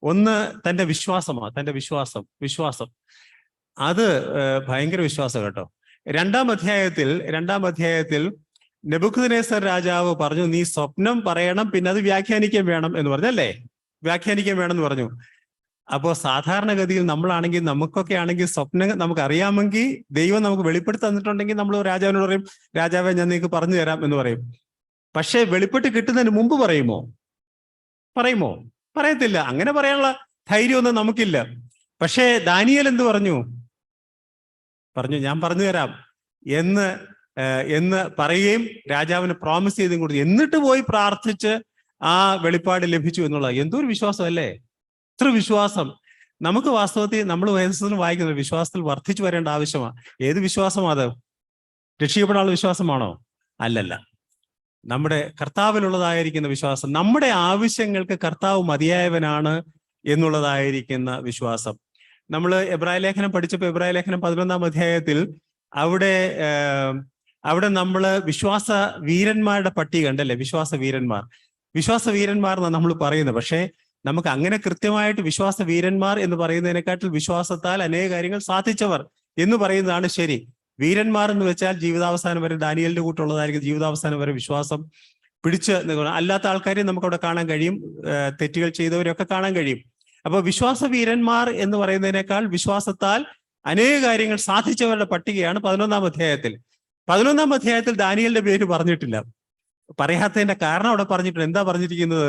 [SPEAKER 1] ഒന്ന്, തന്റെ വിശ്വാസമാണ്. തന്റെ വിശ്വാസം അത് ഭയങ്കര വിശ്വാസം കേട്ടോ. രണ്ടാം അധ്യായത്തിൽ നെബൂഖദ്നേസർ രാജാവ് പറഞ്ഞു, നീ സ്വപ്നം പറയണം, പിന്നെ അത് വ്യാഖ്യാനിക്കാൻ വേണം എന്ന് പറഞ്ഞല്ലേ? വ്യാഖ്യാനിക്കാൻ വേണം എന്ന് പറഞ്ഞു. അപ്പോൾ സാധാരണഗതിയിൽ നമ്മളാണെങ്കിൽ, നമുക്കൊക്കെ ആണെങ്കിൽ സ്വപ്നം നമുക്ക് അറിയാമെങ്കിൽ, ദൈവം നമുക്ക് വെളിപ്പെടുത്തി തന്നിട്ടുണ്ടെങ്കിൽ നമ്മൾ രാജാവിനോട് പറയും, രാജാവെ ഞാൻ നിങ്ങൾക്ക് പറഞ്ഞു തരാം എന്ന് പറയും. പക്ഷെ വെളിപ്പെട്ട് കിട്ടുന്നതിന് മുമ്പ് പറയുമോ? പറയത്തില്ല. അങ്ങനെ പറയാനുള്ള ധൈര്യമൊന്നും നമുക്കില്ല. പക്ഷേ ദാനിയേൽ എന്ത് പറഞ്ഞു? ഞാൻ പറഞ്ഞു തരാം എന്ന് പറയുകയും രാജാവിന് പ്രോമിസ് ചെയ്തും കൊടുത്തു. എന്നിട്ട് പോയി പ്രാർത്ഥിച്ച് ആ വെളിപ്പാട് ലഭിച്ചു എന്നുള്ളത് എന്തൊരു വിശ്വാസം അല്ലേ? ഇത്ര വിശ്വാസം നമുക്ക് വാസ്തവത്തിൽ നമ്മൾ വേദപുസ്തകത്തിൽ വായിക്കുന്നത് വിശ്വാസത്തിൽ വർദ്ധിച്ചു വരേണ്ട ആവശ്യമാണ്. ഏത് വിശ്വാസമാണ് അത്? രക്ഷിക്കപ്പെടാനുള്ള വിശ്വാസമാണോ? അല്ലല്ല. നമ്മുടെ കർത്താവിലുള്ളതായിരിക്കുന്ന വിശ്വാസം, നമ്മുടെ ആവശ്യങ്ങൾക്ക് കർത്താവ് മതിയായവനാണ് എന്നുള്ളതായിരിക്കുന്ന വിശ്വാസം. നമ്മൾ എബ്രായ ലേഖനം പഠിച്ചപ്പോൾ എബ്രായ ലേഖനം 11-ാം അധ്യായത്തിൽ അവിടെ നമ്മൾ വിശ്വാസ വീരന്മാരുടെ പട്ടിക ഉണ്ടല്ലേ? വിശ്വാസ വീരന്മാർ എന്നാണ് നമ്മൾ പറയുന്നത്. പക്ഷേ നമുക്ക് അങ്ങനെ കൃത്യമായിട്ട് വിശ്വാസ വീരന്മാർ എന്ന് പറയുന്നതിനെക്കാട്ടിൽ വിശ്വാസത്താൽ അനേക കാര്യങ്ങൾ സാധിച്ചവർ എന്ന് പറയുന്നതാണ് ശരി. വീരന്മാർ എന്ന് വെച്ചാൽ ജീവിതാവസാനം വരെ ദാനിയേലിന്റെ കൂട്ടുള്ളതായിരിക്കും. ജീവിതാവസാനം വരെ വിശ്വാസം പിടിച്ച് അല്ലാത്ത ആൾക്കാരെയും നമുക്ക് അവിടെ കാണാൻ കഴിയും. തെറ്റുകൾ ചെയ്തവരെയൊക്കെ കാണാൻ കഴിയും. അപ്പൊ വിശ്വാസ വീരന്മാർ എന്ന് പറയുന്നതിനേക്കാൾ വിശ്വാസത്താൽ അനേക കാര്യങ്ങൾ സാധിച്ചവരുടെ പട്ടികയാണ് 11-ാം അധ്യായത്തിൽ. 11-ാം അധ്യായത്തിൽ ദാനിയേലിന്റെ പേര് പറഞ്ഞിട്ടില്ല. പറയാത്തതിന്റെ കാരണം അവിടെ പറഞ്ഞിട്ടുണ്ട്. എന്താ പറഞ്ഞിരിക്കുന്നത്?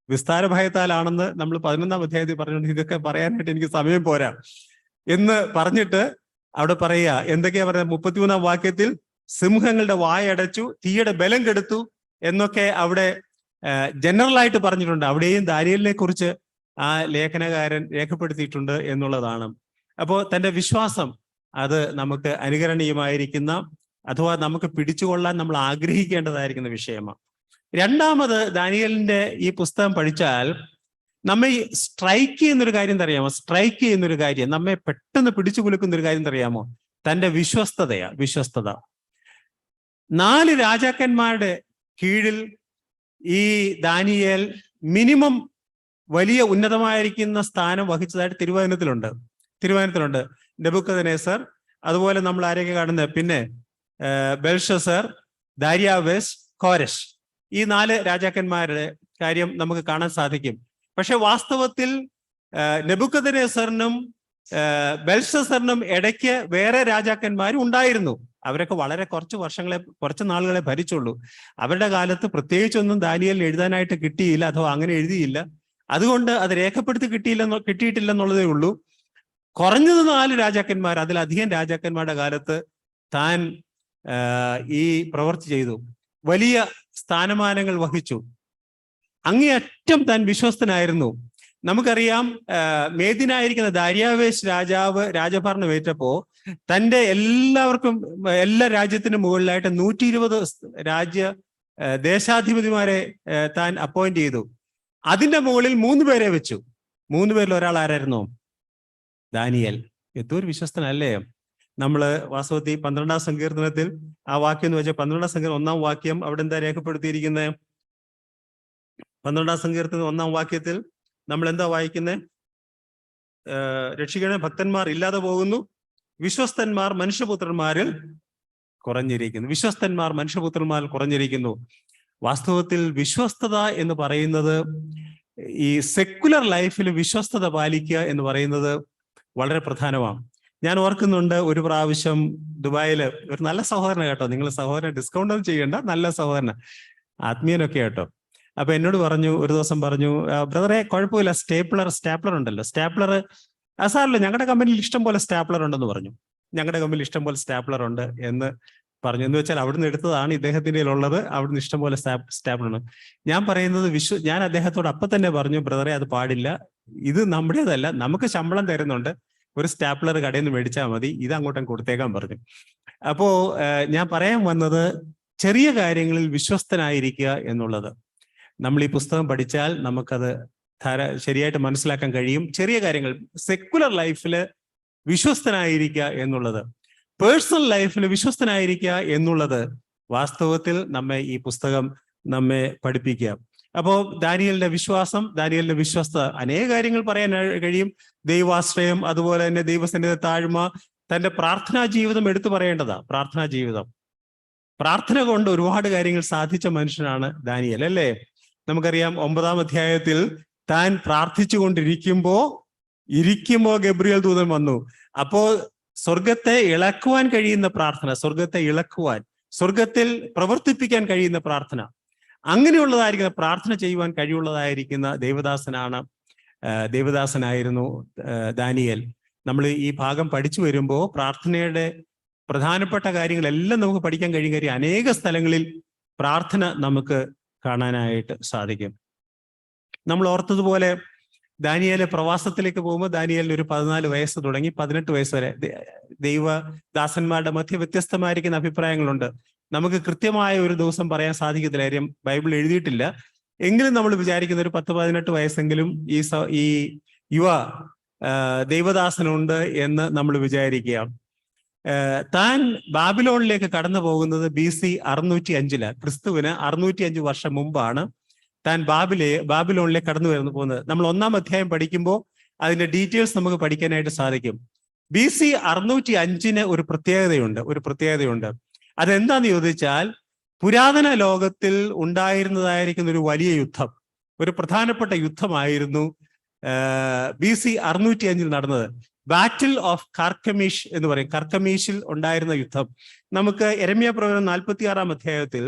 [SPEAKER 1] വിസ്താര ഭയത്താലാണെന്ന് നമ്മൾ 11-ാം അധ്യായത്തിൽ പറഞ്ഞുകൊണ്ട് ഇതൊക്കെ പറയാനായിട്ട് എനിക്ക് സമയം പോരാ എന്ന് പറഞ്ഞിട്ട് അവിടെ പറയുക. എന്തൊക്കെയാ പറയുക? 33-ാം വാക്യത്തിൽ സിംഹങ്ങളുടെ വായടച്ചു, തീയുടെ ബലം കെടുത്തു എന്നൊക്കെ അവിടെ ജനറലായിട്ട് പറഞ്ഞിട്ടുണ്ട്. അവിടെയും ദാനിയേലിനെ കുറിച്ച് ആ ലേഖനകാരൻ രേഖപ്പെടുത്തിയിട്ടുണ്ട് എന്നുള്ളതാണ്. അപ്പോൾ തന്റെ വിശ്വാസം അത് നമുക്ക് അനുകരണീയമായിരിക്കുന്ന, അഥവാ നമുക്ക് പിടിച്ചുകൊള്ളാൻ നമ്മൾ ആഗ്രഹിക്കേണ്ടതായിരിക്കുന്ന വിഷയമാണ്. രണ്ടാമത്, ദാനിയേലിന്റെ ഈ പുസ്തകം പഠിച്ചാൽ നമ്മെ സ്ട്രൈക്ക് ചെയ്യുന്നൊരു കാര്യം അറിയാമോ? നമ്മെ പെട്ടെന്ന് പിടിച്ചു കുലുക്കുന്ന ഒരു കാര്യം അറിയാമോ? തന്റെ വിശ്വസ്തത. 4 രാജാക്കന്മാരുടെ കീഴിൽ ഈ ദാനിയേൽ മിനിമം വലിയ ഉന്നതമായിരിക്കുന്ന സ്ഥാനം വഹിച്ചതായിട്ട് തിരുവചനത്തിലുണ്ട്. നെബൂഖദ്നേസർ, അതുപോലെ നമ്മൾ ആരെയൊക്കെ കാണുന്നത്, പിന്നെ ബെൽഷസർ, ദാര്യാവേസ്, കോരശ്, ഈ 4 രാജാക്കന്മാരുടെ കാര്യം നമുക്ക് കാണാൻ സാധിക്കും. പക്ഷെ വാസ്തവത്തിൽ നെബൂഖദ്നേസറിനും ബെൽഷസറിനും ഇടയ്ക്ക് വേറെ രാജാക്കന്മാരും ഉണ്ടായിരുന്നു. അവരൊക്കെ വളരെ കുറച്ച് നാളുകളെ ഭരിച്ചുള്ളൂ. അവരുടെ കാലത്ത് പ്രത്യേകിച്ചൊന്നും ദാനിയേലിന് എഴുതാനായിട്ട് കിട്ടിയില്ല, അഥവാ അങ്ങനെ എഴുതിയില്ല. അതുകൊണ്ട് അത് രേഖപ്പെടുത്തി കിട്ടിയിട്ടില്ലെന്നുള്ളതേ ഉള്ളൂ. കുറഞ്ഞത് 4 രാജാക്കന്മാർ, അതിലധികം രാജാക്കന്മാരുടെ കാലത്ത് താൻ ഈ പ്രവൃത്തി ചെയ്തു, വലിയ സ്ഥാനമാനങ്ങൾ വഹിച്ചു, അങ്ങേയറ്റം താൻ വിശ്വസ്തനായിരുന്നു. നമുക്കറിയാം, മേദിനായിരിക്കുന്ന ദാര്യാവേശ് രാജാവ് രാജഭരണം ഏറ്റപ്പോ തന്റെ എല്ലാ രാജ്യത്തിനും മുകളിലായിട്ട് 120 ദേശാധിപതിമാരെ താൻ അപ്പോയിന്റ് ചെയ്തു. അതിന്റെ മുകളിൽ 3 പേരെ വെച്ചു. 3 പേരിൽ ഒരാൾ ആരായിരുന്നു? ദാനിയേൽ. എന്തോരു വിശ്വസ്തനല്ലേ? നമ്മള് വാസ്തവത്തിൽ 12-ാം സങ്കീർത്തനത്തിൽ ആ വാക്യം എന്ന് വെച്ചാൽ 12-ാം സങ്കീർത്തനം 1-ാം വാക്യം അവിടെ എന്താ രേഖപ്പെടുത്തിയിരിക്കുന്നത്? 12-ാം സങ്കീർത്തനം 1-ാം വാക്യത്തിൽ നമ്മൾ എന്താ വായിക്കുന്നത്? രക്ഷിക്കണ ഭക്തന്മാർ ഇല്ലാതെ പോകുന്നു, വിശ്വസ്തന്മാർ മനുഷ്യപുത്രന്മാരിൽ കുറഞ്ഞിരിക്കുന്നു. വിശ്വസ്തന്മാർ മനുഷ്യപുത്രന്മാരിൽ കുറഞ്ഞിരിക്കുന്നു. വാസ്തവത്തിൽ വിശ്വസ്തത എന്ന് പറയുന്നത്, ഈ സെക്കുലർ ലൈഫിൽ വിശ്വസ്തത പാലിക്കുക എന്ന് പറയുന്നത് വളരെ പ്രധാനമാണ്. ഞാൻ ഓർക്കുന്നുണ്ട്, ഒരു പ്രാവശ്യം ദുബായില് ഒരു നല്ല സഹോദരൻ കേട്ടോ, നിങ്ങൾ സഹോദരൻ ഡിസ്കൗണ്ട് ഒന്നും ചെയ്യണ്ട, നല്ല സഹോദരൻ, ആത്മീയനൊക്കെ കേട്ടോ. അപ്പൊ എന്നോട് പറഞ്ഞു, ഒരു ദിവസം പറഞ്ഞു, ബ്രദറെ കുഴപ്പമില്ല, സ്റ്റാപ്ലർ ഉണ്ടല്ലോ, സ്റ്റാപ്ലർ സാറല്ലോ, ഞങ്ങളുടെ കമ്പനിയിൽ ഇഷ്ടം പോലെ സ്റ്റാപ്ലർ ഉണ്ടെന്ന് പറഞ്ഞു. ഞങ്ങളുടെ കമ്പനിയിൽ ഇഷ്ടം പോലെ സ്റ്റാപ്ലർ ഉണ്ട് എന്ന് പറഞ്ഞു. എന്ന് വെച്ചാൽ അവിടുന്ന് എടുത്തതാണ്, ഇദ്ദേഹത്തിന്റെ ഉള്ളത്, അവിടുന്ന് ഇഷ്ടം പോലെ സ്റ്റാപ്ലർ ഉണ്ട്. ഞാൻ പറയുന്നത് ഞാൻ അദ്ദേഹത്തോട് അപ്പൊ തന്നെ പറഞ്ഞു, ബ്രദറെ അത് പാടില്ല, ഇത് നമ്മുടേതല്ല, നമുക്ക് ശമ്പളം തരുന്നുണ്ട്, ഒരു സ്റ്റാപ്ലർ കടയിൽ നിന്ന് മേടിച്ചാൽ മതി, ഇത് അങ്ങോട്ടും കൊടുത്തേക്കാൻ പറഞ്ഞു. അപ്പോ ഞാൻ പറയാൻ വന്നത്, ചെറിയ കാര്യങ്ങളിൽ വിശ്വസ്തനായിരിക്കുക എന്നുള്ളത്. നമ്മൾ ഈ പുസ്തകം പഠിച്ചാൽ നമുക്കത് ശരിയായിട്ട് മനസ്സിലാക്കാൻ കഴിയും. ചെറിയ കാര്യങ്ങൾ, സെക്കുലർ ലൈഫിൽ വിശ്വസ്തനായിരിക്കുക എന്നുള്ളത്, പേഴ്സണൽ ലൈഫിൽ വിശ്വസ്തനായിരിക്കുക എന്നുള്ളത് വാസ്തവത്തിൽ ഈ പുസ്തകം നമ്മെ പഠിപ്പിക്കുക. അപ്പോ ദാനിയേലിന്റെ വിശ്വാസം, ദാനിയേലിന്റെ വിശ്വസ്തത, അനേക കാര്യങ്ങൾ പറയാൻ കഴിയും. ദൈവാശ്രയം, അതുപോലെ തന്നെ ദൈവസന്നിധി താഴ്മ, തന്റെ പ്രാർത്ഥനാ ജീവിതം എടുത്തു പറയേണ്ടതാ. പ്രാർത്ഥന കൊണ്ട് ഒരുപാട് കാര്യങ്ങൾ സാധിച്ച മനുഷ്യനാണ് ദാനിയേൽ, അല്ലേ? നമുക്കറിയാം 9-ാം അധ്യായത്തിൽ താൻ പ്രാർത്ഥിച്ചു കൊണ്ടിരിക്കുമ്പോ ഗബ്രിയേൽ ദൂതൻ വന്നു. അപ്പോ സ്വർഗത്തെ ഇളക്കുവാൻ കഴിയുന്ന പ്രാർത്ഥന, സ്വർഗത്തിൽ പ്രവർത്തിപ്പിക്കാൻ കഴിയുന്ന പ്രാർത്ഥന, അങ്ങനെയുള്ളതായിരിക്കുന്ന പ്രാർത്ഥന ചെയ്യുവാൻ കഴിവുള്ളതായിരിക്കുന്ന ദേവദാസനായിരുന്നു ദാനിയേൽ. നമ്മൾ ഈ ഭാഗം പഠിച്ചു വരുമ്പോൾ പ്രാർത്ഥനയുടെ പ്രധാനപ്പെട്ട കാര്യങ്ങളെല്ലാം നമുക്ക് പഠിക്കാൻ കഴിയും. കാര്യം അനേക സ്ഥലങ്ങളിൽ പ്രാർത്ഥന നമുക്ക് കാണാനായിട്ട് സാധിക്കും. നമ്മൾ ഓർത്തതുപോലെ ദാനിയേല് പ്രവാസത്തിലേക്ക് പോകുമ്പോൾ ദാനിയേലിന് ഒരു 14 വയസ്സ് തുടങ്ങി 18 വയസ്സ് വരെ ദൈവദാസന്മാരുടെ മധ്യ വ്യത്യസ്തമായിരിക്കുന്ന അഭിപ്രായങ്ങളുണ്ട്. നമുക്ക് കൃത്യമായ ഒരു ദിവസം പറയാൻ സാധിക്കത്തില്ല, കാര്യം ബൈബിൾ എഴുതിയിട്ടില്ല. എങ്കിലും നമ്മൾ വിചാരിക്കുന്ന ഒരു 10-18 വയസ്സെങ്കിലും ഈ യുവ ദൈവദാസനുണ്ട് എന്ന് നമ്മൾ വിചാരിക്കുക. താൻ ബാബിലോണിലേക്ക് കടന്നു പോകുന്നത് BC 605 ക്രിസ്തുവിന് 605 വർഷം മുമ്പാണ് താൻ ബാബിലോണിലേക്ക് കടന്നു പോകുന്നത്. നമ്മൾ 1-ാം അധ്യായം പഠിക്കുമ്പോൾ അതിന്റെ ഡീറ്റെയിൽസ് നമുക്ക് പഠിക്കാനായിട്ട് സാധിക്കും. BC 605 ഒരു പ്രത്യേകതയുണ്ട്. അതെന്താന്ന് ചോദിച്ചാൽ, പുരാതന ലോകത്തിൽ ഉണ്ടായിരുന്നതായിരിക്കുന്ന ഒരു വലിയ യുദ്ധം, ഒരു പ്രധാനപ്പെട്ട യുദ്ധമായിരുന്നു BC 605 നടന്നത്. ബാറ്റിൽ ഓഫ് കർക്കമീഷ് എന്ന് പറയും. കർക്കമീഷിൽ ഉണ്ടായിരുന്ന യുദ്ധം. നമുക്ക് യെരമ്യാ പ്രവചനം 46-ാം അധ്യായത്തിൽ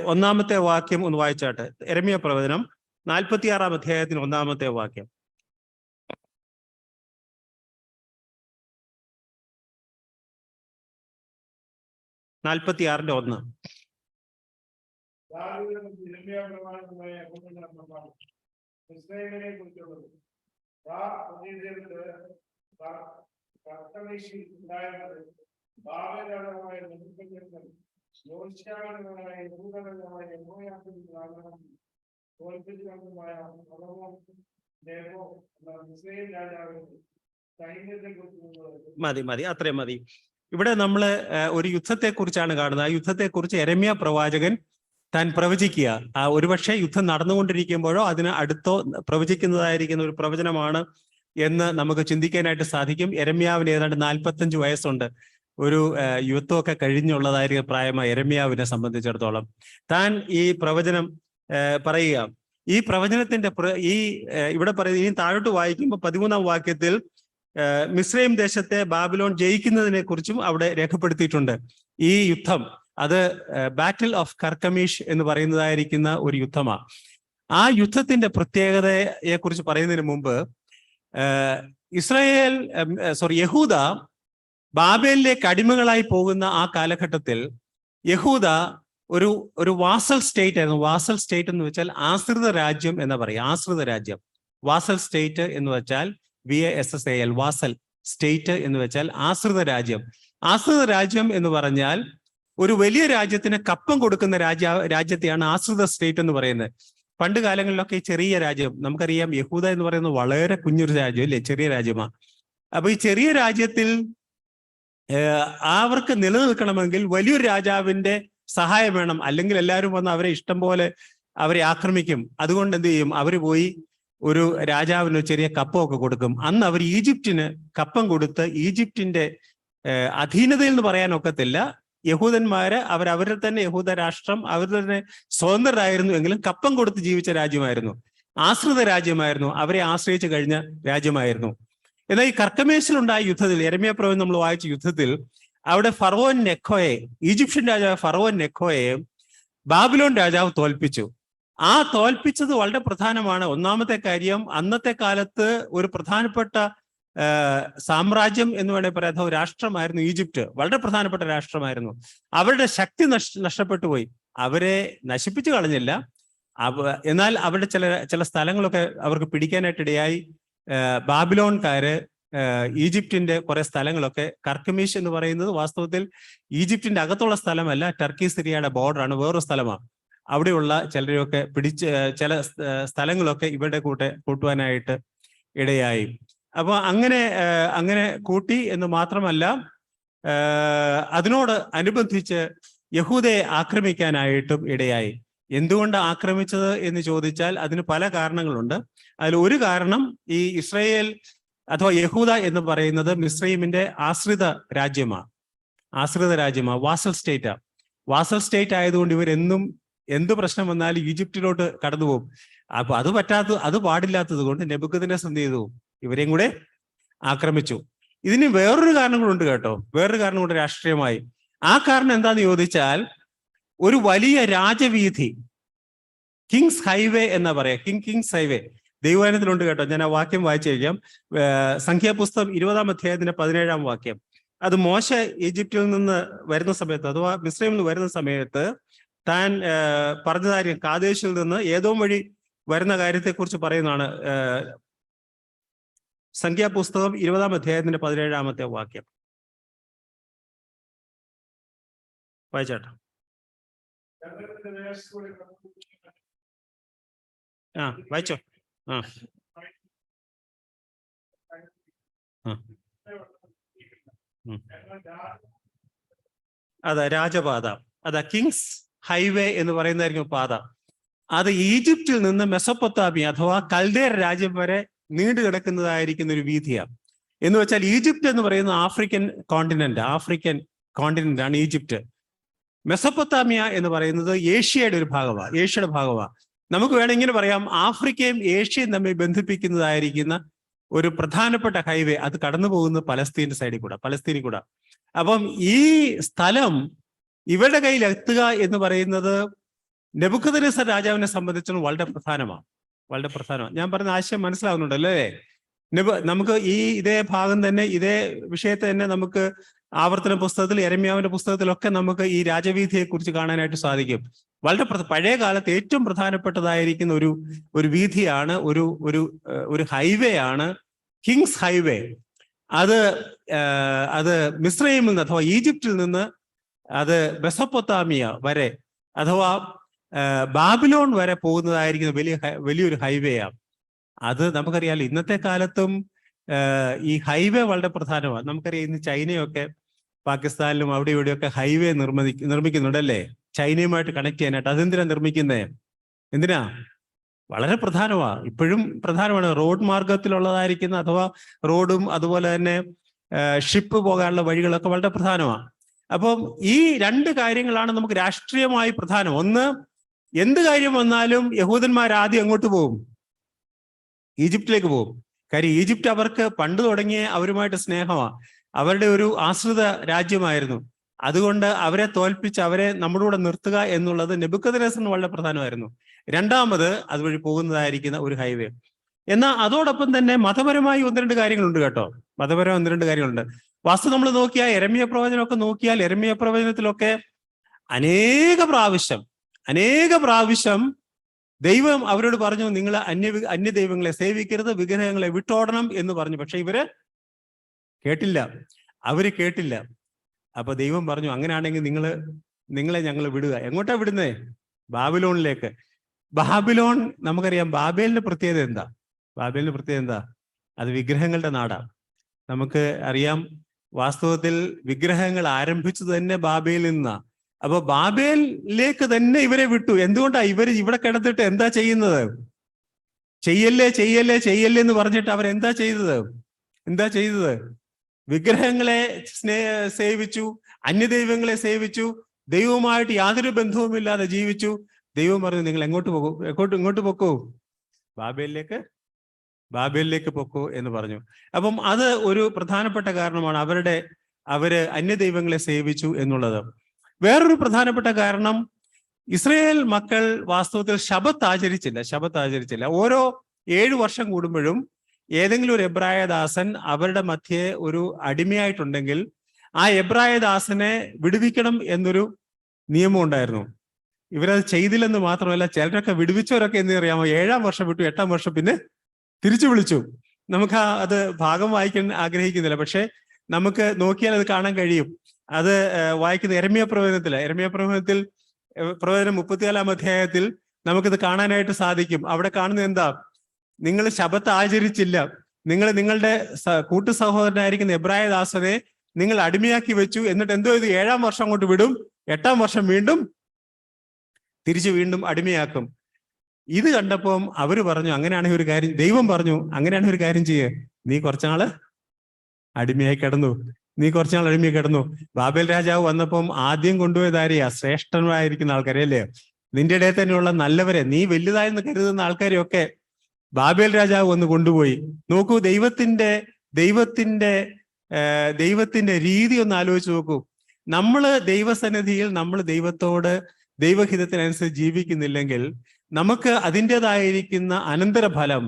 [SPEAKER 1] 1-ാമത്തെ വാക്യം ഒന്ന് വായിച്ചാട്ടെ. യെരമ്യാ പ്രവചനം 46-ാം അധ്യായത്തിന് 1-ാമത്തെ വാക്യം. *46:1. മതി, അത്രയും മതി. ഇവിടെ നമ്മള് ഒരു യുദ്ധത്തെ കുറിച്ചാണ് കാണുന്നത്. ആ യുദ്ധത്തെക്കുറിച്ച് യെരമ്യാ പ്രവാചകൻ താൻ പ്രവചിക്കുക. ഒരുപക്ഷെ യുദ്ധം നടന്നുകൊണ്ടിരിക്കുമ്പോഴോ അതിന് അടുത്തോ പ്രവചിക്കുന്നതായിരിക്കുന്ന ഒരു പ്രവചനമാണ് എന്ന് നമുക്ക് ചിന്തിക്കാനായിട്ട് സാധിക്കും. യെരമ്യാവിന് ഏതാണ്ട് 45 വയസ്സുണ്ട്. ഒരു യുദ്ധമൊക്കെ കഴിഞ്ഞുള്ളതായിരിക്കും പ്രായമായ യെരമ്യാവിനെ സംബന്ധിച്ചിടത്തോളം. താൻ ഈ പ്രവചനം പറയുക. ഈ പ്രവചനത്തിന്റെ ഇവിടെ പറയുന്നത്, ഇനി താഴോട്ട് വായിക്കുമ്പോൾ 13-ാം വാക്യത്തിൽ മിസ്രൈം ദേശത്തെ ബാബിലോൺ ജയിക്കുന്നതിനെ കുറിച്ചും അവിടെ രേഖപ്പെടുത്തിയിട്ടുണ്ട്. ഈ യുദ്ധം അത് ബാറ്റിൽ ഓഫ് കർക്കമീഷ് എന്ന് പറയുന്നതായിരിക്കുന്ന ഒരു യുദ്ധമാണ്. ആ യുദ്ധത്തിന്റെ പ്രത്യേകതയെ കുറിച്ച് പറയുന്നതിന് മുമ്പ് യഹൂദ ബാബേലിലേക്ക് അടിമകളായി പോകുന്ന ആ കാലഘട്ടത്തിൽ യഹൂദ ഒരു വാസൽ സ്റ്റേറ്റ് ആയിരുന്നു. വാസൽ സ്റ്റേറ്റ് എന്ന് വെച്ചാൽ ആശ്രിത രാജ്യം എന്ന് പറയും. ആശ്രിത രാജ്യം, വാസൽ സ്റ്റേറ്റ് എന്ന് വെച്ചാൽ VASSAL, വാസൽ സ്റ്റേറ്റ് എന്ന് വെച്ചാൽ ആശ്രിത രാജ്യം. ആശ്രിത രാജ്യം എന്ന് പറഞ്ഞാൽ ഒരു വലിയ രാജ്യത്തിന് കപ്പം കൊടുക്കുന്ന രാജ്യത്തെയാണ് ആശ്രിത സ്റ്റേറ്റ് എന്ന് പറയുന്നത്. പണ്ട് കാലങ്ങളിലൊക്കെ ഈ ചെറിയ രാജ്യം, നമുക്കറിയാം യഹൂദ എന്ന് പറയുന്നത് വളരെ കുഞ്ഞൊരു രാജ്യം അല്ലേ, ചെറിയ രാജ്യമാണ്. അപ്പൊ ഈ ചെറിയ രാജ്യത്തിൽ അവർക്ക് നിലനിൽക്കണമെങ്കിൽ വലിയൊരു രാജാവിന്റെ സഹായം വേണം, അല്ലെങ്കിൽ എല്ലാവരും വന്ന് അവരെ ഇഷ്ടം പോലെ അവരെ ആക്രമിക്കും. അതുകൊണ്ട് എന്ത് ചെയ്യും, അവര് പോയി ഒരു രാജാവിന് ചെറിയ കപ്പമൊക്കെ കൊടുക്കും. അന്ന് അവർ ഈജിപ്തിന് കപ്പം കൊടുത്ത് ഈജിപ്തിന്റെ അധീനതയിൽ എന്ന് പറയാൻ ഒക്കത്തില്ല, യഹൂദന്മാര് അവരുടെ തന്നെ യഹൂദ രാഷ്ട്രം, അവർ തന്നെ സ്വതന്ത്രരായിരുന്നു എങ്കിലും കപ്പം കൊടുത്ത് ജീവിച്ച രാജ്യമായിരുന്നു, ആശ്രിത രാജ്യമായിരുന്നു, അവരെ ആശ്രയിച്ചു കഴിഞ്ഞ രാജ്യമായിരുന്നു. എന്നാൽ ഈ കർക്കമേശിലുണ്ടായ യുദ്ധത്തിൽ, യെരമ്യാ പ്രവചനം നമ്മൾ വായിച്ച യുദ്ധത്തിൽ, അവിടെ ഫറവോൻ നെഖോയെ, ഈജിപ്ഷ്യൻ രാജാവ് ഫറവോൻ നെഖോയെ ബാബിലോൺ രാജാവ് തോൽപ്പിച്ചു. ആ തോൽപ്പിച്ചത് വളരെ പ്രധാനമാണ്. ഒന്നാമത്തെ കാര്യം, അന്നത്തെ കാലത്ത് ഒരു പ്രധാനപ്പെട്ട സാമ്രാജ്യം എന്ന് വേണമെങ്കിൽ പറയാം, ഒരു രാഷ്ട്രമായിരുന്നു ഈജിപ്റ്റ്. വളരെ പ്രധാനപ്പെട്ട രാഷ്ട്രമായിരുന്നു. അവരുടെ ശക്തി നഷ്ടപ്പെട്ടു പോയി. അവരെ നശിപ്പിച്ചു കളഞ്ഞില്ല, എന്നാൽ അവരുടെ ചില സ്ഥലങ്ങളൊക്കെ അവർക്ക് പിടിക്കാനായിട്ടിടയായി. ബാബിലോൺകാര് ഈജിപ്തിന്റെ കുറെ സ്ഥലങ്ങളൊക്കെ, കർക്കമീഷ് എന്ന് പറയുന്നത് വാസ്തവത്തിൽ ഈജിപ്തിന്റെ അകത്തുള്ള സ്ഥലമല്ല, ടർക്കി സിറിയയുടെ ബോർഡറാണ്, വേറൊരു സ്ഥലമാണ്. അവിടെയുള്ള ചിലരെയൊക്കെ ചില സ്ഥലങ്ങളൊക്കെ ഇവരുടെ കൂട്ടുവാനായിട്ട് ഇടയായി. അപ്പൊ അങ്ങനെ കൂട്ടി എന്ന് മാത്രമല്ല, അതിനോട് അനുബന്ധിച്ച് യഹൂദയെ ആക്രമിക്കാനായിട്ടും ഇടയായി. എന്തുകൊണ്ട് ആക്രമിച്ചത് എന്ന് ചോദിച്ചാൽ അതിന് പല കാരണങ്ങളുണ്ട്. അതിൽ ഒരു കാരണം, ഈ ഇസ്രായേൽ അഥവാ യഹൂദ എന്ന് പറയുന്നത് മിസ്രൈമിന്റെ ആശ്രിത രാജ്യമാണ്, വാസൽ സ്റ്റേറ്റാ. വാസൽ സ്റ്റേറ്റ് ആയതുകൊണ്ട് ഇവരെന്നും എന്ത് പ്രശ്നം വന്നാലും ഈജിപ്തിലോട്ട് കടന്നു പോകും. അപ്പൊ അത് പാടില്ലാത്തത് കൊണ്ട് നെബൂഖദ്നേസർ എന്ത് ചെയ്തു, ഇവരെയും കൂടെ ആക്രമിച്ചു. ഇതിന് വേറൊരു കാരണങ്ങളുണ്ട് കേട്ടോ, വേറൊരു കാരണമുണ്ട് രാഷ്ട്രീയമായി. ആ കാരണം എന്താന്ന് ചോദിച്ചാൽ, ഒരു വലിയ രാജവീഥി, കിങ്സ് ഹൈവേ എന്നാ പറയാ, കിങ്സ് ഹൈവേ ദൈവവചനത്തിലുണ്ട് കേട്ടോ. ഞാൻ ആ വാക്യം വായിച്ചു കഴിക്കാം. സംഖ്യാപുസ്തകം 20-ാം അധ്യായത്തിന്റെ 17-ാം വാക്യം. അത് മോശ ഈജിപ്തിൽ നിന്ന് വരുന്ന സമയത്ത്, അഥവാ മിസ്രൈമിൽ നിന്ന് വരുന്ന സമയത്ത് താൻ പറഞ്ഞ കാര്യം, കാദേശിൽ നിന്ന് ഏദോം വഴി വരുന്ന കാര്യത്തെക്കുറിച്ച് പറയുന്നതാണ്. സംഖ്യാപുസ്തകം 20-ാം അധ്യായത്തിന്റെ 17-ാമത്തെ വാക്യം വായിച്ചാട്ടോ. വായിച്ചോ. അതാ രാജപാത, അതാ കിങ്സ് ഹൈവേ എന്ന് പറയുന്നതായിരിക്കും പാത. അത് ഈജിപ്തിൽ നിന്ന് മെസൊപ്പൊത്താമിയ അഥവാ കൽദേർ രാജ്യം വരെ നീണ്ടു കിടക്കുന്നതായിരിക്കുന്ന ഒരു വീഥിയാണ്. എന്ന് വെച്ചാൽ ഈജിപ്റ്റ് എന്ന് പറയുന്ന ആഫ്രിക്കൻ കോണ്ടിനെന്റ് ആണ് ഈജിപ്റ്റ്. മെസൊപ്പൊത്താമിയ എന്ന് പറയുന്നത് ഏഷ്യയുടെ ഭാഗമാണ്. നമുക്ക് വേണമെങ്കിൽ ഇങ്ങനെ പറയാം, ആഫ്രിക്കയും ഏഷ്യയും തമ്മിൽ ബന്ധിപ്പിക്കുന്നതായിരിക്കുന്ന ഒരു പ്രധാനപ്പെട്ട ഹൈവേ, അത് കടന്നു പോകുന്നത് പലസ്തീനിൽ കൂടെ. അപ്പം ഈ സ്ഥലം ഇവരുടെ കയ്യിൽ എത്തുക എന്ന് പറയുന്നത് നെബൂഖദ്നേസർ രാജാവിനെ സംബന്ധിച്ചും വളരെ പ്രധാനമാണ്. ഞാൻ പറഞ്ഞ ആശയം മനസ്സിലാവുന്നുണ്ടല്ലോ അല്ലേ? നമുക്ക് ഇതേ ഭാഗം തന്നെ, ഇതേ വിഷയത്തെ തന്നെ നമുക്ക് ആവർത്തന പുസ്തകത്തിൽ, യെരമ്യാവിന്റെ പുസ്തകത്തിലൊക്കെ നമുക്ക് ഈ രാജവീഥിയെ കുറിച്ച് കാണാനായിട്ട് സാധിക്കും. വളരെ പഴയ കാലത്ത് ഏറ്റവും പ്രധാനപ്പെട്ടതായിരിക്കുന്ന ഒരു വീഥിയാണ്, ഒരു ഹൈവേ ആണ് കിങ്സ് ഹൈവേ. അത് മിസ്രൈമിൽ നിന്ന് അഥവാ ഈജിപ്തിൽ നിന്ന് അത് മെസൊപ്പൊത്താമിയ വരെ അഥവാ ബാബിലോൺ വരെ പോകുന്നതായിരിക്കുന്ന വലിയൊരു ഹൈവേയാണ്. അത് നമുക്കറിയാലോ, ഇന്നത്തെ കാലത്തും ഈ ഹൈവേ വളരെ പ്രധാനമാണ്. നമുക്കറിയാം, ഇന്ന് ചൈനയൊക്കെ പാകിസ്ഥാനിലും അവിടെ ഇവിടെയൊക്കെ ഹൈവേ നിർമ്മിക്കുന്നുണ്ടല്ലേ, ചൈനയുമായിട്ട് കണക്ട് ചെയ്യാനായിട്ട്. അതെന്തിനാ നിർമ്മിക്കുന്നത്? എന്തിനാ? വളരെ പ്രധാനമാണ്, ഇപ്പോഴും പ്രധാനമാണ്. റോഡ് മാർഗത്തിലുള്ളതായിരിക്കുന്ന അഥവാ റോഡും അതുപോലെ തന്നെ ഷിപ്പ് പോകാനുള്ള വഴികളൊക്കെ വളരെ പ്രധാനമാണ്. അപ്പം ഈ രണ്ട് കാര്യങ്ങളാണ് നമുക്ക് രാഷ്ട്രീയമായി പ്രധാനം. ഒന്ന്, എന്ത് കാര്യം വന്നാലും യഹൂദന്മാർ ആദ്യം എങ്ങോട്ട് പോകും? ഈജിപ്തിലേക്ക് പോകും. കാര്യം ഈജിപ്റ്റ് അവർക്ക് പണ്ട് തുടങ്ങിയ അവരുമായിട്ട് സ്നേഹമാണ്, അവരുടെ ഒരു ആശ്രിത രാജ്യമായിരുന്നു. അതുകൊണ്ട് അവരെ തോൽപ്പിച്ച് അവരെ നമ്മുടെ കൂടെ നിർത്തുക എന്നുള്ളത് നെബൂഖദ്നേസറിന് വളരെ പ്രധാനമായിരുന്നു. രണ്ടാമത് അതുവഴി പോകുന്നതായിരിക്കുന്ന ഒരു ഹൈവേ. എന്നാൽ അതോടൊപ്പം തന്നെ മതപരമായി ഒന്ന് രണ്ട് കാര്യങ്ങളുണ്ട് കേട്ടോ. വാസ്തു നമ്മൾ നോക്കിയാൽ യെരമ്യാ പ്രവചനമൊക്കെ നോക്കിയാൽ, യെരമ്യാ പ്രവചനത്തിലൊക്കെ അനേക പ്രാവശ്യം ദൈവം അവരോട് പറഞ്ഞു, നിങ്ങൾ അന്യ ദൈവങ്ങളെ സേവിക്കരുത്, വിഗ്രഹങ്ങളെ വിട്ടോടണം എന്ന് പറഞ്ഞു. പക്ഷെ അവര് കേട്ടില്ല. അപ്പൊ ദൈവം പറഞ്ഞു, അങ്ങനെയാണെങ്കിൽ നിങ്ങളെ ഞങ്ങൾ വിടുക. എങ്ങോട്ടാ വിടുന്നേ? ബാബിലോണിലേക്ക്. ബാബിലോൺ നമുക്കറിയാം. ബാബേലിന്റെ പ്രത്യേകത എന്താ? ബാബേലിന്റെ പ്രത്യേകത എന്താ? അത് വിഗ്രഹങ്ങളുടെ നാടാണ്. നമുക്ക് അറിയാം, വാസ്തവത്തിൽ വിഗ്രഹങ്ങൾ ആരംഭിച്ചത് തന്നെ ബാബേലിൽ നിന്നാ. അപ്പൊ ബാബേലിലേക്ക് തന്നെ ഇവരെ വിട്ടു. എന്തുകൊണ്ടാ? ഇവര് ഇവിടെ കിടന്നിട്ട് എന്താ ചെയ്യുന്നത്? ചെയ്യല്ലേ ചെയ്യല്ലേ ചെയ്യല്ലേ എന്ന് പറഞ്ഞിട്ട് അവരെന്താ ചെയ്തത്? വിഗ്രഹങ്ങളെ സേവിച്ചു, അന്യദൈവങ്ങളെ സേവിച്ചു, ദൈവവുമായിട്ട് യാതൊരു ബന്ധവുമില്ലാതെ ജീവിച്ചു. ദൈവം പറഞ്ഞു, നിങ്ങൾ ഇങ്ങോട്ട് പൊക്കോ, ബാബേലിലേക്ക് പൊക്കോ എന്ന് പറഞ്ഞു. അപ്പം അത് ഒരു പ്രധാനപ്പെട്ട കാരണമാണ്, അവര് അന്യദൈവങ്ങളെ സേവിച്ചു എന്നുള്ളത്. വേറൊരു പ്രധാനപ്പെട്ട കാരണം, ഇസ്രായേൽ മക്കൾ വാസ്തവത്തിൽ ശബത്ത് ആചരിച്ചില്ല. ഓരോ 7 വർഷം കൂടുമ്പോഴും ഏതെങ്കിലും ഒരു എബ്രായ ദാസൻ അവരുടെ മധ്യേ ഒരു അടിമയായിട്ടുണ്ടെങ്കിൽ ആ എബ്രായ ദാസനെ വിടുവിക്കണം എന്നൊരു നിയമം ഉണ്ടായിരുന്നു. ഇവരത് ചെയ്തില്ലെന്ന് മാത്രമല്ല, ചിലരൊക്കെ വിടുവിച്ചവരൊക്കെ എന്ന് അറിയാമോ, 7-ാം വർഷം വിട്ടു, 8-ാം വർഷം പിന്നെ തിരിച്ചു വിളിച്ചു. നമുക്ക് അത് ഭാഗം വായിക്കാൻ ആഗ്രഹിക്കുന്നില്ല, പക്ഷെ നമുക്ക് നോക്കിയാൽ അത് കാണാൻ കഴിയും. അത് വായിക്കുന്ന യെരമ്യാ പ്രവചനത്തിൽ പ്രവചനം 34-ാം അധ്യായത്തിൽ നമുക്കിത് കാണാനായിട്ട് സാധിക്കും. അവിടെ കാണുന്നത് എന്താ? നിങ്ങൾ ശബത്ത് ആചരിച്ചില്ല, നിങ്ങളുടെ കൂട്ടു സഹോദരനായിരിക്കുന്ന എബ്രായ ദാസനെ നിങ്ങൾ അടിമയാക്കി വെച്ചു. എന്നിട്ട് എന്തോ ഇത് 7-ാം വർഷം അങ്ങോട്ട് വിടും, 8-ാം വർഷം വീണ്ടും അടിമയാക്കും. ഇത് കണ്ടപ്പം അവര് പറഞ്ഞു, അങ്ങനെയാണെങ്കിൽ ഒരു കാര്യം, ദൈവം പറഞ്ഞു, അങ്ങനെയാണെങ്കിൽ ഒരു കാര്യം ചെയ്യേ, നീ കുറച്ചുനാള് അടിമയായി കിടന്നു. ബാബേൽ രാജാവ് വന്നപ്പം ആദ്യം കൊണ്ടുപോയതാരെയാ? ശ്രേഷ്ഠമായിരിക്കുന്ന ആൾക്കാരെ അല്ലേ? നിന്റെ ഇടയിൽ തന്നെയുള്ള നല്ലവരെ, നീ വലുതായെന്ന് കരുതുന്ന ആൾക്കാരെയൊക്കെ ബാബേൽ രാജാവ് വന്ന് കൊണ്ടുപോയി. നോക്കൂ, ദൈവത്തിന്റെ രീതി ഒന്ന് ആലോചിച്ച് നോക്കൂ. നമ്മള് ദൈവസന്നിധിയിൽ നമ്മൾ ദൈവത്തോട് ദൈവഹിതത്തിനനുസരിച്ച് ജീവിക്കുന്നില്ലെങ്കിൽ നമുക്ക് അതിൻ്റെതായിരിക്കുന്ന അനന്തരഫലം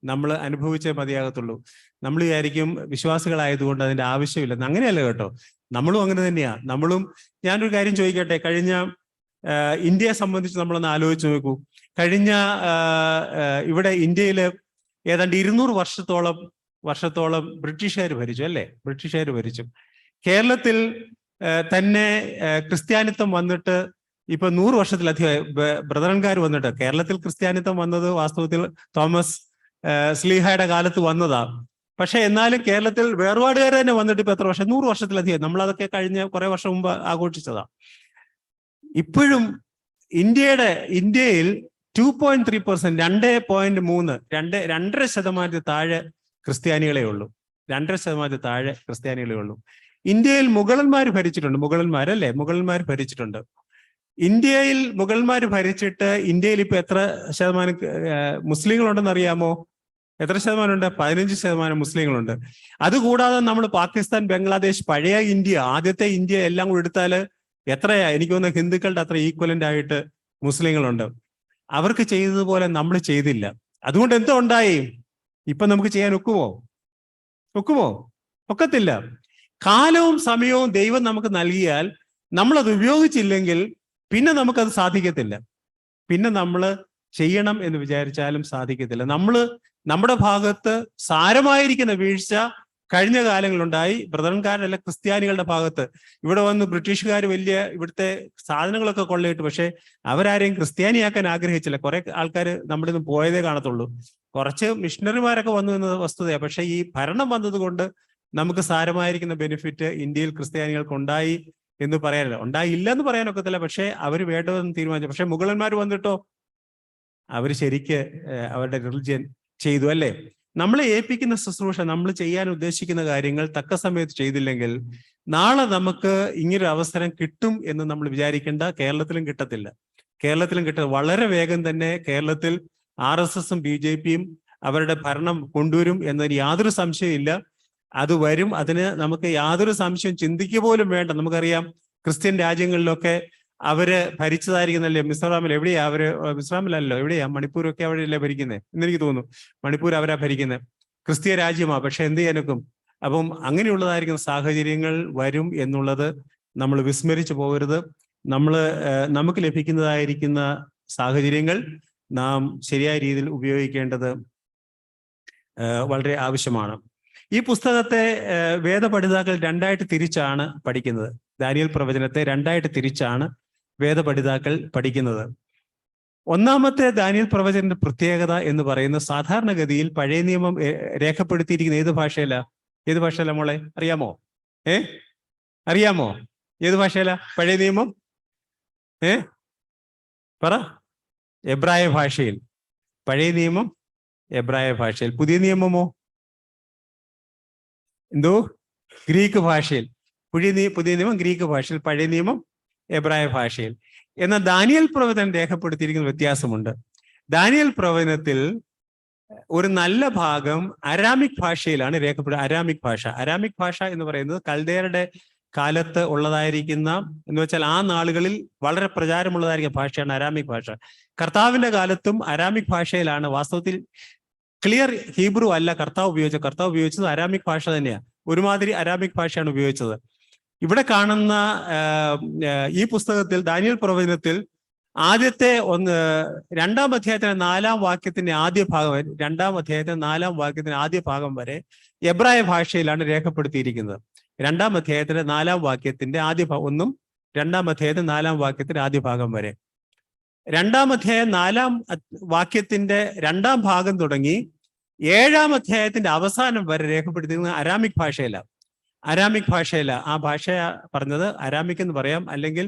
[SPEAKER 1] നമ്മൾ അനുഭവിച്ചേ മതിയാകത്തുള്ളൂ. നമ്മൾ വിചാരിക്കും വിശ്വാസികളായതുകൊണ്ട് അതിന്റെ ആവശ്യമില്ലെന്ന്. അങ്ങനെയല്ല കേട്ടോ, നമ്മളും അങ്ങനെ തന്നെയാ. ഞാനൊരു കാര്യം ചോദിക്കട്ടെ, കഴിഞ്ഞ ഇന്ത്യയെ സംബന്ധിച്ച് നമ്മളൊന്ന് ആലോചിച്ച് നോക്കൂ. കഴിഞ്ഞ ഇവിടെ ഇന്ത്യയില് ഏതാണ്ട് 200 വർഷത്തോളം ബ്രിട്ടീഷുകാർ ഭരിച്ചു അല്ലേ? ഭരിച്ചു. കേരളത്തിൽ തന്നെ ക്രിസ്ത്യാനിത്വം വന്നിട്ട് ഇപ്പൊ 100 വർഷത്തിലധികം ബ്രദറൻകാർ വന്നിട്ട്. കേരളത്തിൽ ക്രിസ്ത്യാനിത്വം വന്നത് വാസ്തവത്തിൽ തോമസ് സ്ലീഹായുടെ കാലത്ത് വന്നതാ. പക്ഷെ എന്നാലും കേരളത്തിൽ വേർപാടുകാർ തന്നെ വന്നിട്ട് ഇപ്പൊ എത്ര വർഷം? 100 വർഷത്തിലധികം. നമ്മളതൊക്കെ കഴിഞ്ഞ കുറെ വർഷം മുമ്പ് ആഘോഷിച്ചതാ. ഇപ്പോഴും ഇന്ത്യയിൽ 2.3%, 2.3% താഴെ ക്രിസ്ത്യാനികളെ ഉള്ളൂ. 2% ക്രിസ്ത്യാനികളെ ഉള്ളൂ. ഇന്ത്യയിൽ മുഗളന്മാർ ഭരിച്ചിട്ടുണ്ട്. ഇന്ത്യയിൽ മുഗളന്മാർ ഭരിച്ചിട്ട് ഇന്ത്യയിൽ ഇപ്പൊ എത്ര ശതമാനം മുസ്ലിങ്ങളുണ്ടെന്ന് അറിയാമോ? എത്ര ശതമാനമുണ്ട്? 15% മുസ്ലിങ്ങളുണ്ട്. അതുകൂടാതെ നമ്മൾ പാകിസ്ഥാൻ, ബംഗ്ലാദേശ്, പഴയ ഇന്ത്യ, ആദ്യത്തെ ഇന്ത്യ എല്ലാം കൂടി എടുത്താല് എത്രയാ? എനിക്ക് തോന്നുന്നു ഹിന്ദുക്കളുടെ അത്ര ഈക്വലന്റ് ആയിട്ട് മുസ്ലിങ്ങളുണ്ട്. അവർക്ക് ചെയ്തതുപോലെ നമ്മൾ ചെയ്തില്ല. അതുകൊണ്ട് എന്തോ ഉണ്ടായി? ഇപ്പൊ നമുക്ക് ചെയ്യാൻ ഒക്കുമോ? ഒക്കത്തില്ല. കാലവും സമയവും ദൈവം നമുക്ക് നൽകിയാൽ നമ്മളത് ഉപയോഗിച്ചില്ലെങ്കിൽ പിന്നെ നമുക്കത് സാധിക്കത്തില്ല. പിന്നെ നമ്മൾ ചെയ്യണം എന്ന് വിചാരിച്ചാലും സാധിക്കത്തില്ല. നമ്മുടെ ഭാഗത്ത് സാരമായിരിക്കുന്ന വീഴ്ച കഴിഞ്ഞ കാലങ്ങളുണ്ടായി. ബ്രദറൻകാരല്ല, ക്രിസ്ത്യാനികളുടെ ഭാഗത്ത് ഇവിടെ വന്ന് ബ്രിട്ടീഷുകാർ ഇവിടുത്തെ സാധനങ്ങളൊക്കെ കൊള്ളയിട്ടു. പക്ഷെ അവരാരെയും ക്രിസ്ത്യാനിയാക്കാൻ ആഗ്രഹിച്ചില്ല. കുറെ ആൾക്കാർ നമ്മുടെ നിന്ന് പോയതേ കാണത്തുള്ളൂ. കുറച്ച് മിഷണറിമാരൊക്കെ വന്നു എന്ന വസ്തുതയാണ്. പക്ഷെ ഈ ഭരണം വന്നത് കൊണ്ട് നമുക്ക് സാരമായിരിക്കുന്ന ബെനിഫിറ്റ് ഇന്ത്യയിൽ ക്രിസ്ത്യാനികൾക്ക് ഉണ്ടായി എന്ന് പറയാനില്ല. ഉണ്ടായില്ല എന്ന് പറയാനൊക്കത്തില്ല. പക്ഷെ അവർ വേണ്ടതെന്ന് തീരുമാനിച്ചു. പക്ഷെ മുഗളന്മാർ വന്നിട്ടോ അവർ ശരിക്ക് അവരുടെ റിലിജ്യൻ ചെയ്തു അല്ലേ? നമ്മളെ ഏൽപ്പിക്കുന്ന ശുശ്രൂഷ, നമ്മൾ ചെയ്യാൻ ഉദ്ദേശിക്കുന്ന കാര്യങ്ങൾ തക്ക സമയത്ത് ചെയ്തില്ലെങ്കിൽ നാളെ നമുക്ക് ഇങ്ങനൊരു അവസരം കിട്ടും എന്ന് നമ്മൾ വിചാരിക്കേണ്ട. കേരളത്തിലും കിട്ടത്തില്ല. വളരെ വേഗം തന്നെ കേരളത്തിൽ RSSും BJPയും അവരുടെ ഭരണം കൊണ്ടുവരും എന്നതിന് യാതൊരു സംശയമില്ല. അത് വരും. അതിന് നമുക്ക് യാതൊരു സംശയം ചിന്തിക്കുക പോലും വേണ്ട. നമുക്കറിയാം ക്രിസ്ത്യൻ രാജ്യങ്ങളിലൊക്കെ അവര് ഭരിച്ചതായിരിക്കുന്നല്ലേ. മിസോറാമിൽ എവിടെയാ മിസോറാമിലല്ലോ, എവിടെയാ? മണിപ്പൂരൊക്കെ അവിടെയല്ലേ ഭരിക്കുന്നത് എന്നെനിക്ക് തോന്നുന്നു. മണിപ്പൂർ അവരാ ഭരിക്കുന്നത്. ക്രിസ്തീയ രാജ്യമാ. പക്ഷെ എന്ത് ചെയ്യാനൊക്കും? അപ്പം അങ്ങനെയുള്ളതായിരിക്കുന്ന സാഹചര്യങ്ങൾ വരും എന്നുള്ളത് നമ്മൾ വിസ്മരിച്ചു പോകരുത്. നമുക്ക് ലഭിക്കുന്നതായിരിക്കുന്ന സാഹചര്യങ്ങൾ നാം ശരിയായ രീതിയിൽ ഉപയോഗിക്കേണ്ടത് വളരെ ആവശ്യമാണ്. ഈ പുസ്തകത്തെ വേദപഠിതാക്കൾ രണ്ടായിട്ട് തിരിച്ചാണ് പഠിക്കുന്നത്. ദാനിയേൽ പ്രവചനത്തെ രണ്ടായിട്ട് തിരിച്ചാണ് വേദപഠിതാക്കൾ പഠിക്കുന്നത്. ഒന്നാമത്തെ ദാനിയേൽ പ്രവചനത്തിന്റെ പ്രത്യേകത എന്ന് പറയുന്നത് സാധാരണഗതിയിൽ പഴയ നിയമം രേഖപ്പെടുത്തിയിരിക്കുന്ന ഏത് ഭാഷയിലാ മോളെ? അറിയാമോ? അറിയാമോ ഏത് ഭാഷയിലാ പഴയ നിയമം? പറ. എബ്രായ ഭാഷയിൽ. പഴയ നിയമം എബ്രായ ഭാഷയിൽ. പുതിയ നിയമമോ? എന്തോ? ഗ്രീക്ക് ഭാഷയിൽ. പുതിയ നിയമം ഗ്രീക്ക് ഭാഷയിൽ, പഴയ നിയമം എബ്രായ ഭാഷയിൽ. എന്നാൽ ദാനിയേൽ പ്രവചനം രേഖപ്പെടുത്തിയിരിക്കുന്ന വ്യത്യാസമുണ്ട്. ദാനിയേൽ പ്രവചനത്തിൽ ഒരു നല്ല ഭാഗം അരാമിക് ഭാഷയിലാണ് രേഖപ്പെടുന്നത്. അരാമിക് ഭാഷ എന്ന് പറയുന്നത് കൽദയരുടെ കാലത്ത് ഉള്ളതായിരിക്കുന്ന, എന്ന് വെച്ചാൽ ആ നാളുകളിൽ വളരെ പ്രചാരമുള്ളതായിരിക്കുന്ന ഭാഷയാണ് അരാമിക് ഭാഷ. കർത്താവിന്റെ കാലത്തും അരാമിക് ഭാഷയിലാണ്. വാസ്തവത്തിൽ ക്ലിയർ ഹീബ്രു അല്ല കർത്താവ് ഉപയോഗിച്ചത് അരാമിക് ഭാഷ തന്നെയാണ്. ഒരുമാതിരി അരാമിക് ഭാഷയാണ് ഉപയോഗിച്ചത്. ഇവിടെ കാണുന്ന ഈ പുസ്തകത്തിൽ ദാനിയേൽ പ്രവചനത്തിൽ രണ്ടാം അധ്യായത്തിന്റെ 4-ാം വാക്യത്തിന്റെ ആദ്യ ഭാഗം വരെ, 2-ാം അധ്യായത്തിന്റെ 4-ാം വാക്യത്തിന്റെ ആദ്യ ഭാഗം വരെ എബ്രായ ഭാഷയിലാണ് രേഖപ്പെടുത്തിയിരിക്കുന്നത്. 2-ാം അധ്യായത്തിന്റെ 4-ാം വാക്യത്തിന്റെ ആദ്യ ഭാഗം 2-ാം അധ്യായത്തിന്റെ 4-ാം വാക്യത്തിന്റെ ആദ്യ ഭാഗം വരെ. 2-ാം അധ്യായം 4-ാം വാക്യത്തിന്റെ 2-ാം ഭാഗം തുടങ്ങി 7-ാം അധ്യായത്തിന്റെ അവസാനം വരെ രേഖപ്പെടുത്തിയിരിക്കുന്നത് അരാമിക് ഭാഷയിലാണ്. ആ ഭാഷ പറഞ്ഞത് അരാമിക് എന്ന് പറയാം, അല്ലെങ്കിൽ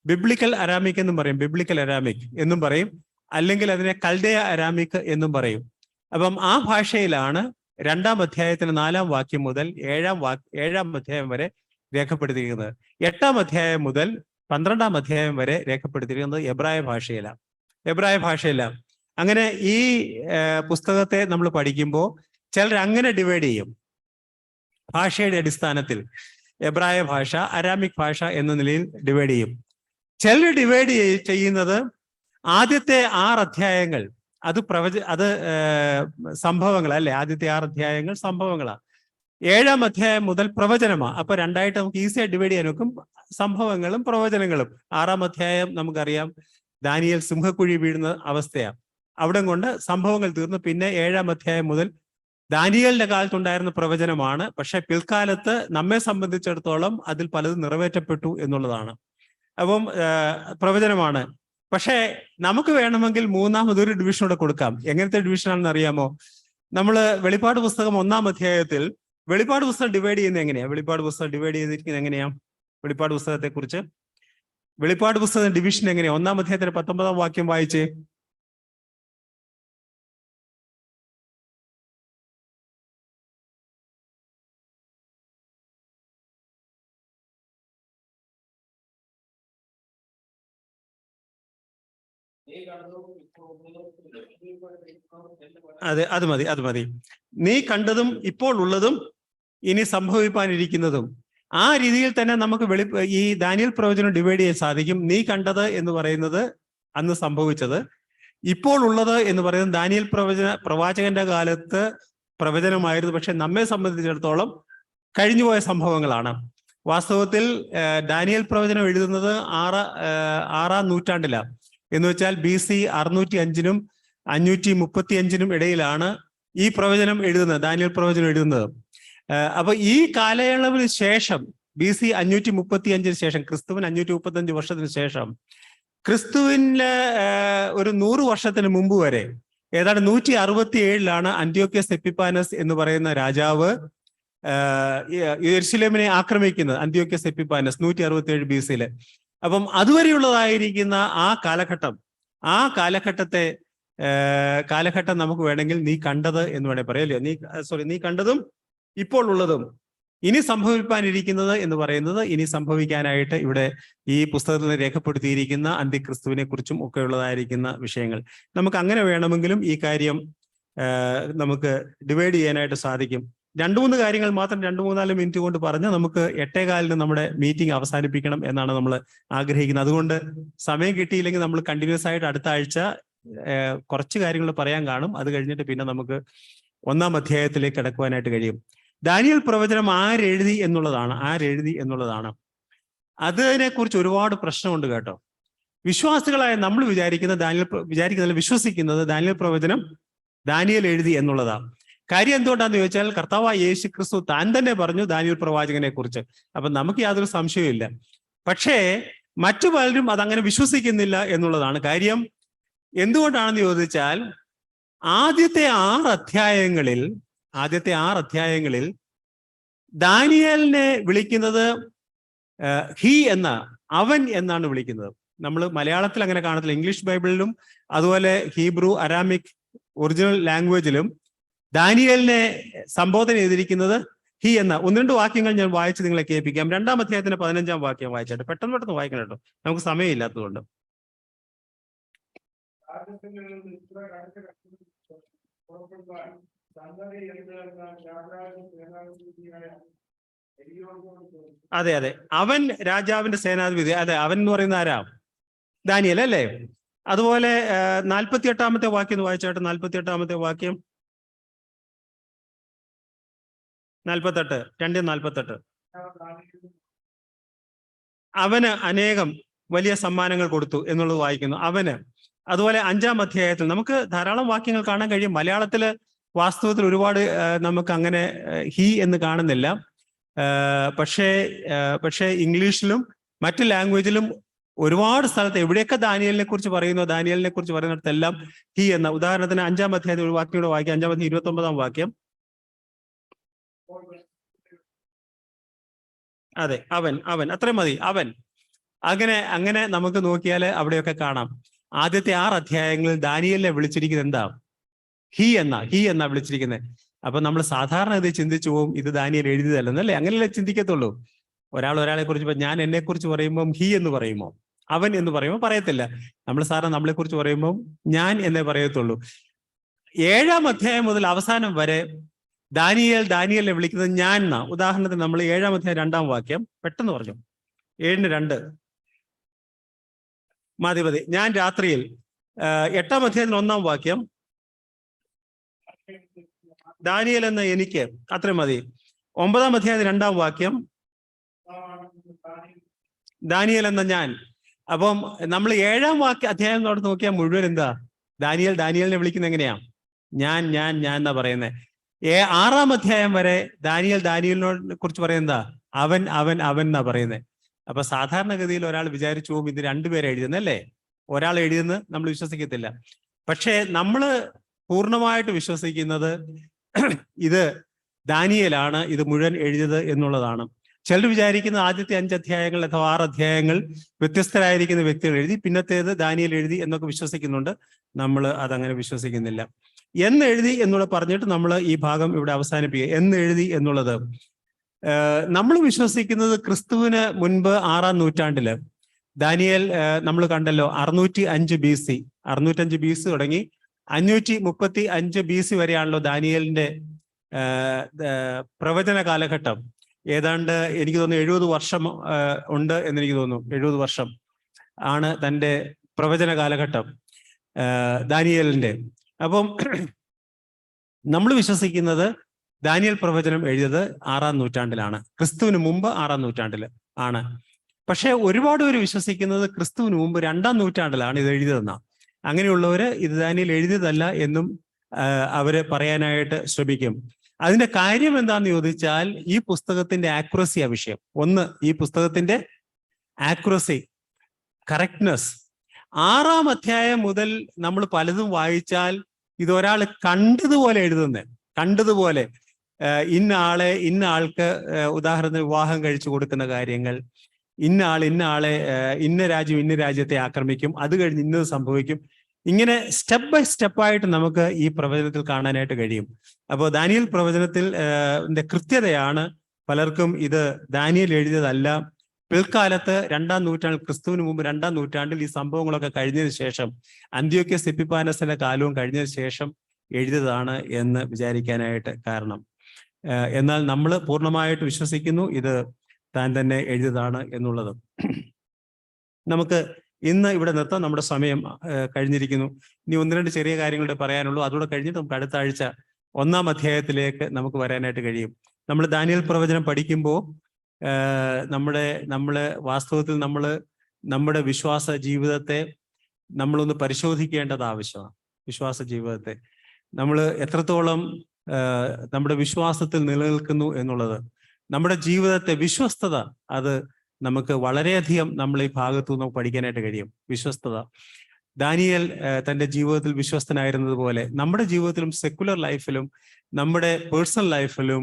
[SPEAKER 1] ബിബ്ലിക്കൽ അരാമിക് എന്നും പറയും. ബിബ്ലിക്കൽ അരാമിക് എന്നും പറയും, അല്ലെങ്കിൽ അതിനെ കൽദയ അരാമിക് എന്നും പറയും. അപ്പം ആ ഭാഷയിലാണ് 2-ാം അധ്യായത്തിന് 4-ാം വാക്യം മുതൽ 7-ാം അധ്യായം വരെ രേഖപ്പെടുത്തിയിരിക്കുന്നത്. 8-ാം അധ്യായം മുതൽ 12-ാം അധ്യായം വരെ രേഖപ്പെടുത്തിയിരിക്കുന്നത് എബ്രായ ഭാഷയിലാണ്. അങ്ങനെ ഈ പുസ്തകത്തെ നമ്മൾ പഠിക്കുമ്പോൾ ചിലർ അങ്ങനെ ഡിവൈഡ് ചെയ്യും. ഭാഷയുടെ അടിസ്ഥാനത്തിൽ എബ്രായ ഭാഷ, അരാമിക് ഭാഷ എന്ന നിലയിൽ ഡിവൈഡ് ചെയ്യും. ചിലർ ഡിവൈഡ് ചെയ്യുന്നത് ആദ്യത്തെ 6 അധ്യായങ്ങൾ അത് സംഭവങ്ങൾ അല്ലെ. ആദ്യത്തെ 6 അധ്യായങ്ങൾ സംഭവങ്ങളാണ്. 7-ാം അധ്യായം മുതൽ പ്രവചനമാണ്. അപ്പൊ രണ്ടായിട്ട് നമുക്ക് ഈസിയായി ഡിവൈഡ് ചെയ്യാൻ നോക്കും, സംഭവങ്ങളും പ്രവചനങ്ങളും. 6-ാം അധ്യായം നമുക്കറിയാം ദാനിയേൽ സിംഹക്കുഴി വീഴുന്ന അവസ്ഥയാണ്. അവിടെ കൊണ്ട് സംഭവങ്ങൾ തീർന്നു. പിന്നെ 7-ാം അധ്യായം മുതൽ ദാനിയേലിന്റെ കാലത്തുണ്ടായിരുന്ന പ്രവചനമാണ്. പക്ഷെ പിൽക്കാലത്ത് നമ്മെ സംബന്ധിച്ചിടത്തോളം അതിൽ പലതും നിറവേറ്റപ്പെട്ടു എന്നുള്ളതാണ്. അപ്പം പ്രവചനമാണ്. പക്ഷേ നമുക്ക് വേണമെങ്കിൽ മൂന്നാമതൊരു ഡിവിഷനോടെ കൊടുക്കാം. എങ്ങനത്തെ ഡിവിഷനാണെന്ന് അറിയാമോ? നമ്മൾ വെളിപ്പാട് പുസ്തകം 1-ാം അധ്യായത്തിൽ വെളിപ്പാട് പുസ്തകം ഡിവൈഡ് ചെയ്യുന്നത് എങ്ങനെയാ? വെളിപ്പാട് പുസ്തകത്തെ കുറിച്ച് വെളിപ്പാട് പുസ്തകം ഡിവിഷൻ എങ്ങനെയാ? 1-ാം അധ്യായത്തിന്റെ 19-ാം വാക്യം വായിച്ചേ. അത് മതി. നീ കണ്ടതും ഇപ്പോൾ ഉള്ളതും ഇനി സംഭവിപ്പാനിരിക്കുന്നതും. ആ രീതിയിൽ തന്നെ നമുക്ക് ഈ ദാനിയേൽ പ്രവചനം ഡിവൈഡ് ചെയ്യാൻ സാധിക്കും. നീ കണ്ടത് എന്ന് പറയുന്നത് അന്ന് സംഭവിച്ചത്, ഇപ്പോൾ ഉള്ളത് എന്ന് പറയുന്നത് ദാനിയേൽ പ്രവാചകന്റെ കാലത്ത് പ്രവചനമായിരുന്നു. പക്ഷെ നമ്മെ സംബന്ധിച്ചിടത്തോളം കഴിഞ്ഞുപോയ സംഭവങ്ങളാണ്. വാസ്തവത്തിൽ ദാനിയേൽ പ്രവചനം എഴുതുന്നത് 6-ാം നൂറ്റാണ്ടിലാണ്. എന്ന് വെച്ചാൽ BC 605-നും 535-നും ഇടയിലാണ് ഈ പ്രവചനം എഴുതുന്നത്, ദാനിയേൽ പ്രവചനം എഴുതുന്നത്. അപ്പൊ ഈ കാലയളവിന് ശേഷം BC 535-ന് ശേഷം, ക്രിസ്തുവിന് 535 വർഷത്തിന് ശേഷം, ക്രിസ്തുവിന് ഒരു 100 വർഷത്തിന് മുമ്പ് വരെ, ഏതാണ്ട് 167-ലാണ് അന്ത്യോക്യസ് എപ്പിഫാനസ് എന്ന് പറയുന്ന രാജാവ് യെരുശലേമിനെ ആക്രമിക്കുന്നത്. അന്ത്യോക്യസ് എപ്പിഫാനസ് 167 BC-യിൽ. അപ്പം അതുവരെയുള്ളതായിരിക്കുന്ന ആ കാലഘട്ടം നമുക്ക് വേണമെങ്കിൽ നീ കണ്ടത് എന്ന് വേണേൽ പറയല്ലോ. നീ കണ്ടതും ഇപ്പോൾ ഉള്ളതും ഇനി സംഭവിക്കാനിരിക്കുന്നത് എന്ന് പറയുന്നത്, ഇനി സംഭവിക്കാനായിട്ട് ഇവിടെ ഈ പുസ്തകത്തിൽ രേഖപ്പെടുത്തിയിരിക്കുന്ന അന്ത്യക്രിസ്തുവിനെ കുറിച്ചും ഒക്കെ ഉള്ളതായിരിക്കുന്ന വിഷയങ്ങൾ. നമുക്ക് അങ്ങനെ വേണമെങ്കിലും ഈ കാര്യം നമുക്ക് ഡിവൈഡ് ചെയ്യാനായിട്ട് സാധിക്കും. 2-3 കാര്യങ്ങൾ മാത്രം 2-3-4 മിനിറ്റ് കൊണ്ട് പറഞ്ഞ് നമുക്ക് 8:15 നമ്മുടെ മീറ്റിംഗ് അവസാനിപ്പിക്കണം എന്നാണ് നമ്മൾ ആഗ്രഹിക്കുന്നത്. അതുകൊണ്ട് സമയം കിട്ടിയില്ലെങ്കിൽ നമ്മൾ കണ്ടിന്യൂസ് ആയിട്ട് അടുത്ത ആഴ്ച കുറച്ച് കാര്യങ്ങൾ പറയാൻ കാണും. അത് കഴിഞ്ഞിട്ട് പിന്നെ നമുക്ക് 1-ാം അധ്യായത്തിലേക്ക് കടക്കുവാനായിട്ട് കഴിയും. ദാനിയേൽ പ്രവചനം ആരെഴുതി എന്നുള്ളതാണ്. അതിനെക്കുറിച്ച് ഒരുപാട് പ്രശ്നമുണ്ട് കേട്ടോ. വിശ്വാസികളായ നമ്മൾ വിശ്വസിക്കുന്നത് ദാനിയേൽ പ്രവചനം ദാനിയേൽ എഴുതി എന്നുള്ളതാണ്. കാര്യം എന്തുകൊണ്ടാന്ന് ചോദിച്ചാൽ കർത്താവായ യേശു ക്രിസ്തു താൻ തന്നെ പറഞ്ഞു ദാനിയേൽ പ്രവാചകനെ കുറിച്ച്. അപ്പൊ നമുക്ക് യാതൊരു സംശയവും ഇല്ല. പക്ഷേ മറ്റു പലരും അതങ്ങനെ വിശ്വസിക്കുന്നില്ല എന്നുള്ളതാണ് കാര്യം. എന്തുകൊണ്ടാണെന്ന് ചോദിച്ചാൽ ആദ്യത്തെ 6 അധ്യായങ്ങളിൽ ദാനിയേലിനെ വിളിക്കുന്നത് ഹി എന്ന, അവൻ എന്നാണ് വിളിക്കുന്നത്. നമ്മൾ മലയാളത്തിൽ അങ്ങനെ കാണത്തില്ല. ഇംഗ്ലീഷ് ബൈബിളിലും അതുപോലെ ഹീബ്രു, അരാമിക് ഒറിജിനൽ ലാംഗ്വേജിലും ദാനിയേലിനെ സംബോധന ചെയ്തിരിക്കുന്നത് ഹി എന്ന. 1-2 വാക്യങ്ങൾ ഞാൻ വായിച്ച് നിങ്ങളെ കേൾപ്പിക്കാം. 2-ാം അധ്യായത്തിന്റെ 15-ാം വാക്യം വായിച്ചാട്ടെ. പെട്ടെന്ന് വായിക്കണം കേട്ടോ, നമുക്ക് സമയമില്ലാത്തതുകൊണ്ട്. അതെ, അവൻ രാജാവിന്റെ സേനാധിപതി. അതെ, അവൻ എന്ന് പറയുന്ന ആരാ? ദാനിയേൽ അല്ലേ? അതുപോലെ 48-ാമത്തെ വാക്യം വായിച്ചാട്ടെ. 48-ാമത്തെ വാക്യം 48, 2:48. അവന് അനേകം വലിയ സമ്മാനങ്ങൾ കൊടുത്തു എന്നുള്ളത് വായിക്കുന്നു. അവന്. അതുപോലെ 5-ാം അധ്യായത്തിൽ നമുക്ക് ധാരാളം വാക്യങ്ങൾ കാണാൻ കഴിയും. മലയാളത്തില് വാസ്തവത്തിൽ ഒരുപാട് നമുക്ക് അങ്ങനെ ഹി എന്ന് കാണുന്നില്ല. പക്ഷേ ഇംഗ്ലീഷിലും മറ്റു ലാംഗ്വേജിലും ഒരുപാട് സ്ഥലത്ത് എവിടെയൊക്കെ ദാനിയേലിനെ കുറിച്ച് പറയുന്നിടത്തെല്ലാം ഹി എന്ന. ഉദാഹരണത്തിന് 5-ാം അധ്യായത്തിൽ ഒരു വാക്യം കൂടെ വായിക്കാം. 5-ാം അധ്യായം 29-ാം വാക്യം. അതെ, അവൻ അത്രയും മതി. അവൻ. അങ്ങനെ നമുക്ക് നോക്കിയാൽ അവിടെയൊക്കെ കാണാം. ആദ്യത്തെ 6 അധ്യായങ്ങളിൽ ദാനിയേലിനെ വിളിച്ചിരിക്കുന്നത് എന്താ? ഹി എന്നാ വിളിച്ചിരിക്കുന്നത്. അപ്പൊ നമ്മൾ സാധാരണ ഇത് ചിന്തിച്ചു പോകും, ഇത് ദാനിയേൽ എഴുതിയതല്ലെന്നല്ലേ? അങ്ങനെയല്ലേ ചിന്തിക്കത്തുള്ളൂ. ഒരാളെ കുറിച്ച് ഞാൻ എന്നെ കുറിച്ച് പറയുമ്പോൾ ഹി എന്ന് പറയുമോ, അവൻ എന്ന് പറയുമ്പോൾ പറയത്തില്ല. നമ്മൾ സാധാരണ നമ്മളെ കുറിച്ച് പറയുമ്പോൾ ഞാൻ എന്നേ പറയത്തുള്ളൂ. 7-ാം അധ്യായം മുതൽ അവസാനം വരെ ദാനിയേലിനെ വിളിക്കുന്നത് ഞാൻ എന്നാ. ഉദാഹരണത്തിന് നമ്മൾ 7-ാം അധ്യായം 2-ാം വാക്യം പെട്ടെന്ന് പറഞ്ഞു. 7:2 മതി. ഞാൻ രാത്രിയിൽ. 8-ാം അധ്യായത്തിൽ 1-ാം വാക്യം ദാനിയേൽ എന്ന എനിക്ക്, അത്രയും മതി. 9-ാം അധ്യായത്തിൽ 2-ാം വാക്യം ദാനിയേൽ എന്ന ഞാൻ. അപ്പം നമ്മൾ 7-ാം അധ്യായം നോക്കിയാൽ മുഴുവൻ എന്താ? ദാനിയേലിനെ വിളിക്കുന്നത് എങ്ങനെയാ? ഞാൻ എന്നാ പറയുന്നത്. 6-ാം അധ്യായം വരെ ദാനിയേലിനെ കുറിച്ച് പറയുന്നതാ അവൻ എന്നാ പറയുന്നത്. അപ്പൊ സാധാരണഗതിയിൽ ഒരാൾ വിചാരിച്ചു പോകും ഇത് 2 പേരെ എഴുതുന്നല്ലേ, ഒരാൾ എഴുതുന്നത് നമ്മൾ വിശ്വസിക്കത്തില്ല. പക്ഷേ നമ്മൾ പൂർണ്ണമായിട്ട് വിശ്വസിക്കുന്നത് ഇത് ദാനിയേലാണ് ഇത് മുഴുവൻ എഴുതിയത് എന്നുള്ളതാണ്. ചിലർ വിചാരിക്കുന്ന ആദ്യത്തെ 5 അധ്യായങ്ങൾ അഥവാ 6 അധ്യായങ്ങൾ വ്യത്യസ്തരായിരിക്കുന്ന വ്യക്തികൾ എഴുതി, പിന്നത്തേത് ദാനിയേൽ എഴുതി എന്നൊക്കെ വിശ്വസിക്കുന്നുണ്ട്. നമ്മൾ അതങ്ങനെ വിശ്വസിക്കുന്നില്ല. എന്നെഴുതി എന്നുള്ള പറഞ്ഞിട്ട് നമ്മൾ ഈ ഭാഗം ഇവിടെ അവസാനിപ്പിക്കുക. എന്നെഴുതി എന്നുള്ളത് നമ്മൾ വിശ്വസിക്കുന്നത് ക്രിസ്തുവിന് മുൻപ് 6-ാം നൂറ്റാണ്ടില് ദാനിയേൽ നമ്മൾ കണ്ടല്ലോ 605 BC 605 BC തുടങ്ങി 535 BC വരെയാണല്ലോ ദാനിയേലിന്റെ പ്രവചന കാലഘട്ടം. ഏതാണ്ട് എനിക്ക് തോന്നുന്നു 70 വർഷം ഉണ്ട് എന്നെനിക്ക് തോന്നുന്നു. 70 വർഷം ആണ് തൻ്റെ പ്രവചന കാലഘട്ടം ദാനിയേലിന്റെ. അപ്പം നമ്മൾ വിശ്വസിക്കുന്നത് ദാനിയേൽ പ്രവചനം എഴുതിയത് 6-ാം നൂറ്റാണ്ടിലാണ്, ക്രിസ്തുവിന് മുമ്പ് 6-ാം നൂറ്റാണ്ടിൽ ആണ്. പക്ഷെ ഒരുപാട് പേര് വിശ്വസിക്കുന്നത് ക്രിസ്തുവിന് മുമ്പ് 2-ാം നൂറ്റാണ്ടിലാണ് ഇത് എഴുതിയതെന്നാണ്. അങ്ങനെയുള്ളവര് ഇത് ദാനിയേൽ എഴുതിയതല്ല എന്നും അവര് പറയാനായിട്ട് ശ്രമിക്കും. അതിന്റെ കാര്യം എന്താണെന്ന് ചോദിച്ചാൽ ഈ പുസ്തകത്തിന്റെ ആക്യുറസിയാ വിഷയം. ഒന്ന്, ഈ പുസ്തകത്തിന്റെ ആക്യുറസി, കറക്റ്റ്നെസ്. 6-ാം അധ്യായം മുതൽ നമ്മൾ പലതും വായിച്ചാൽ ഇതൊരാൾ കണ്ടതുപോലെ എഴുതുന്നത്, കണ്ടതുപോലെ ഇന്ന ആൾക്ക് ഉദാഹരണത്തിന് വിവാഹം കഴിച്ചു കൊടുക്കുന്ന കാര്യങ്ങൾ, ഇന്ന ആളെ ഇന്ന രാജ്യത്തെ ആക്രമിക്കും, അത് കഴിഞ്ഞ് ഇന്നത് സംഭവിക്കും. ഇങ്ങനെ സ്റ്റെപ്പ് ബൈ സ്റ്റെപ്പായിട്ട് നമുക്ക് ഈ പ്രവചനത്തിൽ കാണാനായിട്ട് കഴിയും. അപ്പോൾ ദാനിയേൽ പ്രവചനത്തിൽ കൃത്യതയാണ് പലർക്കും ഇത് ദാനിയേൽ എഴുതിയതല്ല, പിൽക്കാലത്ത് 2-ാം നൂറ്റാണ്ടിൽ, ക്രിസ്തുവിന് മുമ്പ് 2-ാം നൂറ്റാണ്ടിൽ ഈ സംഭവങ്ങളൊക്കെ കഴിഞ്ഞതിന് ശേഷം, അന്ത്യോക്യസ് എപ്പിഫാനസിന്റെ കാലവും കഴിഞ്ഞതിന് ശേഷം എഴുതിയതാണ് എന്ന് വിചാരിക്കാനായിട്ട് കാരണം. എന്നാൽ നമ്മൾ പൂർണ്ണമായിട്ട് വിശ്വസിക്കുന്നു ഇത് താൻ തന്നെ എഴുതിയതാണ് എന്നുള്ളത്. നമുക്ക് ഇന്ന് ഇവിടെ നിർത്താം, നമ്മുടെ സമയം കഴിഞ്ഞിരിക്കുന്നു. ഇനി 1-2 ചെറിയ കാര്യങ്ങളുടെ പറയാനുള്ളൂ. അതോടെ കഴിഞ്ഞിട്ട് നമുക്ക് അടുത്ത ആഴ്ച 1-ാം അധ്യായത്തിലേക്ക് നമുക്ക് വരാനായിട്ട് കഴിയും. നമ്മൾ ദാനിയേൽ പ്രവചനം പഠിക്കുമ്പോൾ നമ്മള് വാസ്തവത്തിൽ നമ്മുടെ വിശ്വാസ ജീവിതത്തെ നമ്മളൊന്ന് പരിശോധിക്കേണ്ടത് ആവശ്യമാണ്. വിശ്വാസ ജീവിതത്തെ നമ്മൾ എത്രത്തോളം നമ്മുടെ വിശ്വാസത്തിൽ നിലനിൽക്കുന്നു എന്നുള്ളത്. നമ്മുടെ ജീവിതത്തെ വിശ്വസ്തത, അത് നമുക്ക് വളരെയധികം നമ്മൾ ഈ ഭാഗത്തു നമുക്ക് പഠിക്കാനായിട്ട് കഴിയും. വിശ്വസ്തത, ദാനിയേൽ തൻ്റെ ജീവിതത്തിൽ വിശ്വസ്തനായിരുന്നത് പോലെ നമ്മുടെ ജീവിതത്തിലും സെക്കുലർ ലൈഫിലും നമ്മുടെ പേഴ്സണൽ ലൈഫിലും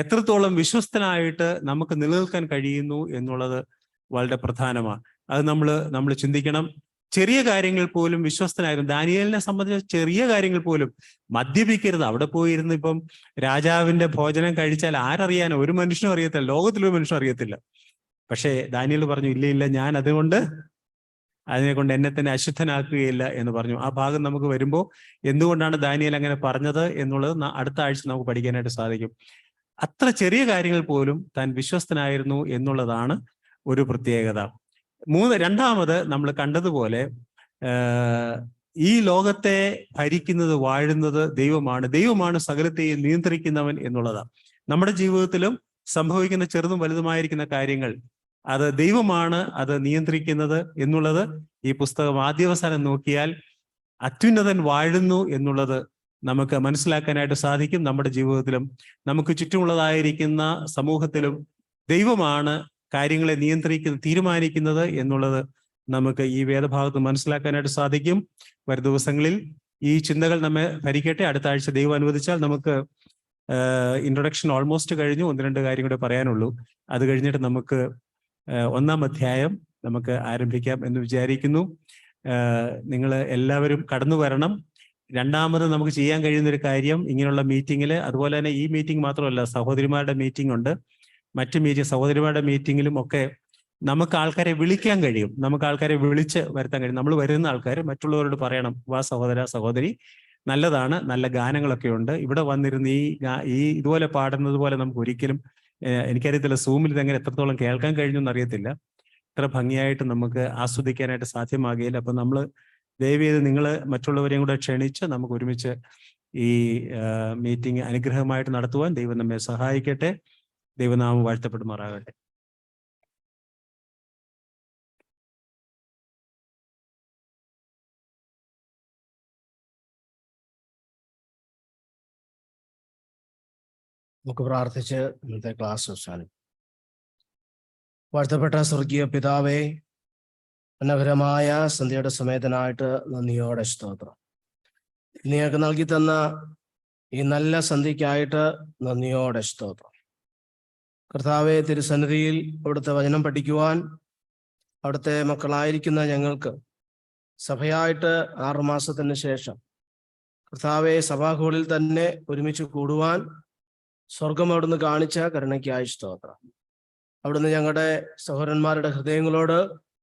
[SPEAKER 1] എത്രത്തോളം വിശ്വസ്തനായിട്ട് നമുക്ക് നിലനിൽക്കാൻ കഴിയുന്നു എന്നുള്ളത് വളരെ പ്രധാനമാണ്. അത് നമ്മൾ ചിന്തിക്കണം. ചെറിയ കാര്യങ്ങൾ പോലും വിശ്വസ്തനായിരുന്നു. ദാനിയേലിനെ സംബന്ധിച്ച് ചെറിയ കാര്യങ്ങൾ പോലും, മദ്യപിക്കരുത്, അവിടെ പോയിരുന്ന് ഇപ്പം രാജാവിന്റെ ഭോജനം കഴിച്ചാൽ ആരറിയാനോ, ഒരു മനുഷ്യനും അറിയത്തില്ല, ലോകത്തിലൊരു മനുഷ്യനും അറിയത്തില്ല. പക്ഷേ ദാനിയേൽ പറഞ്ഞു, ഇല്ല, ഞാൻ അതുകൊണ്ട് അതിനെക്കൊണ്ട് എന്നെ തന്നെ അശുദ്ധനാക്കുകയില്ല എന്ന് പറഞ്ഞു. ആ ഭാഗം നമുക്ക് വരുമ്പോൾ എന്തുകൊണ്ടാണ് ദാനിയേൽ അങ്ങനെ പറഞ്ഞത് എന്നുള്ളത് അടുത്ത ആഴ്ച നമുക്ക് പഠിക്കാനായിട്ട് സാധിക്കും. അത്ര ചെറിയ കാര്യങ്ങൾ പോലും താൻ വിശ്വസ്തനായിരുന്നു എന്നുള്ളതാണ് ഒരു പ്രത്യേകത. രണ്ടാമത് നമ്മൾ കണ്ടതുപോലെ ഈ ലോകത്തെ ഭരിക്കുന്നത്, വാഴുന്നത് ദൈവമാണ് സകലത്തെയും നിയന്ത്രിക്കുന്നവൻ എന്നുള്ളതാണ്. നമ്മുടെ ജീവിതത്തിലും സംഭവിക്കുന്ന ചെറുതും വലുതുമായിരിക്കുന്ന കാര്യങ്ങൾ അത് ദൈവമാണ് അത് നിയന്ത്രിക്കുന്നത് എന്നുള്ളത് ഈ പുസ്തകം ആദ്യാവസാനം നോക്കിയാൽ അത്യുന്നതൻ വാഴുന്നു എന്നുള്ളത് നമുക്ക് മനസ്സിലാക്കാനായിട്ട് സാധിക്കും. നമ്മുടെ ജീവിതത്തിലും നമുക്ക് ചുറ്റുമുള്ളതായിരിക്കുന്ന സമൂഹത്തിലും ദൈവമാണ് കാര്യങ്ങളെ തീരുമാനിക്കുന്നത് എന്നുള്ളത് നമുക്ക് ഈ വേദഭാഗത്ത് മനസ്സിലാക്കാനായിട്ട് സാധിക്കും. വരും ദിവസങ്ങളിൽ ഈ ചിന്തകൾ നമ്മെ ഭരിക്കട്ടെ. അടുത്ത ആഴ്ച ദൈവം അനുവദിച്ചാൽ നമുക്ക് ഇൻട്രൊഡക്ഷൻ ഓൾമോസ്റ്റ് കഴിഞ്ഞു. 1-2 കാര്യം കൂടെ പറയാനുള്ളൂ. അത് കഴിഞ്ഞിട്ട് നമുക്ക് 1-ാം അധ്യായം നമുക്ക് ആരംഭിക്കാം എന്ന് വിചാരിക്കുന്നു. നിങ്ങൾ എല്ലാവരും കടന്നു വരണം. രണ്ടാമത് നമുക്ക് ചെയ്യാൻ കഴിയുന്ന ഒരു കാര്യം, ഇങ്ങനെയുള്ള മീറ്റിങ്ങിൽ, അതുപോലെ തന്നെ ഈ മീറ്റിംഗ് മാത്രമല്ല, സഹോദരിമാരുടെ മീറ്റിംഗ് ഉണ്ട്, മറ്റ് സഹോദരിമാരുടെ മീറ്റിങ്ങിലും ഒക്കെ നമുക്ക് ആൾക്കാരെ വിളിക്കാൻ കഴിയും. നമുക്ക് ആൾക്കാരെ വിളിച്ച് വരുത്താൻ കഴിയും. നമ്മൾ വരുന്ന ആൾക്കാർ മറ്റുള്ളവരോട് പറയണം, വാ സഹോദര സഹോദരി, നല്ലതാണ്, നല്ല ഗാനങ്ങളൊക്കെ ഉണ്ട്, ഇവിടെ വന്നിരുന്ന് ഈ ഇതുപോലെ പാടുന്നത് പോലെ നമുക്ക് ഒരിക്കലും, എനിക്കറിയത്തില്ല സൂമിൽ ഇതെങ്ങനെ എത്രത്തോളം കേൾക്കാൻ കഴിഞ്ഞു എന്നറിയത്തില്ല, ഇത്ര ഭംഗിയായിട്ട് നമുക്ക് ആസ്വദിക്കാനായിട്ട് സാധ്യമാകുകയില്ല. അപ്പൊ നമ്മൾ ദയവ് ചെയ്ത് നിങ്ങൾ മറ്റുള്ളവരെയും കൂടെ ക്ഷണിച്ച് നമുക്ക് ഒരുമിച്ച് ഈ മീറ്റിംഗ് അനുഗ്രഹമായിട്ട് നടത്തുവാൻ ദൈവം നമ്മെ സഹായിക്കട്ടെ. ദൈവനാമം വാഴ്ത്തപ്പെടുമാറാകട്ടെ.
[SPEAKER 3] നമുക്ക് പ്രാർത്ഥിച്ച് ഇന്നത്തെ ക്ലാസ് അവസാനം. വാഴ്ത്തപ്പെട്ട സ്വർഗീയ പിതാവേ, മനോഹരമായ സന്ധ്യയുടെ സമയത്തിനായിട്ട് നന്ദിയോടെ സ്തോത്രം. നിങ്ങൾക്ക് നൽകി തന്ന ഈ നല്ല സന്ധ്യയ്ക്കായിട്ട് നന്ദിയോടെ സ്തോത്രം. കർത്താവെ, തിരുസന്നിധിയിൽ അവിടുത്തെ വചനം പഠിക്കുവാൻ അവിടുത്തെ മക്കളായിരിക്കുന്ന ഞങ്ങൾക്ക് സഭയായിട്ട് 6 മാസത്തിന് ശേഷം കർത്താവെ സഭാഹോളിൽ തന്നെ ഒരുമിച്ച് കൂടുവാൻ സ്വർഗം അവിടുന്ന് കാണിച്ച കരുണയ്ക്കായി സ്തോത്രം. അവിടുന്ന് ഞങ്ങളുടെ സഹോദരന്മാരുടെ ഹൃദയങ്ങളോട്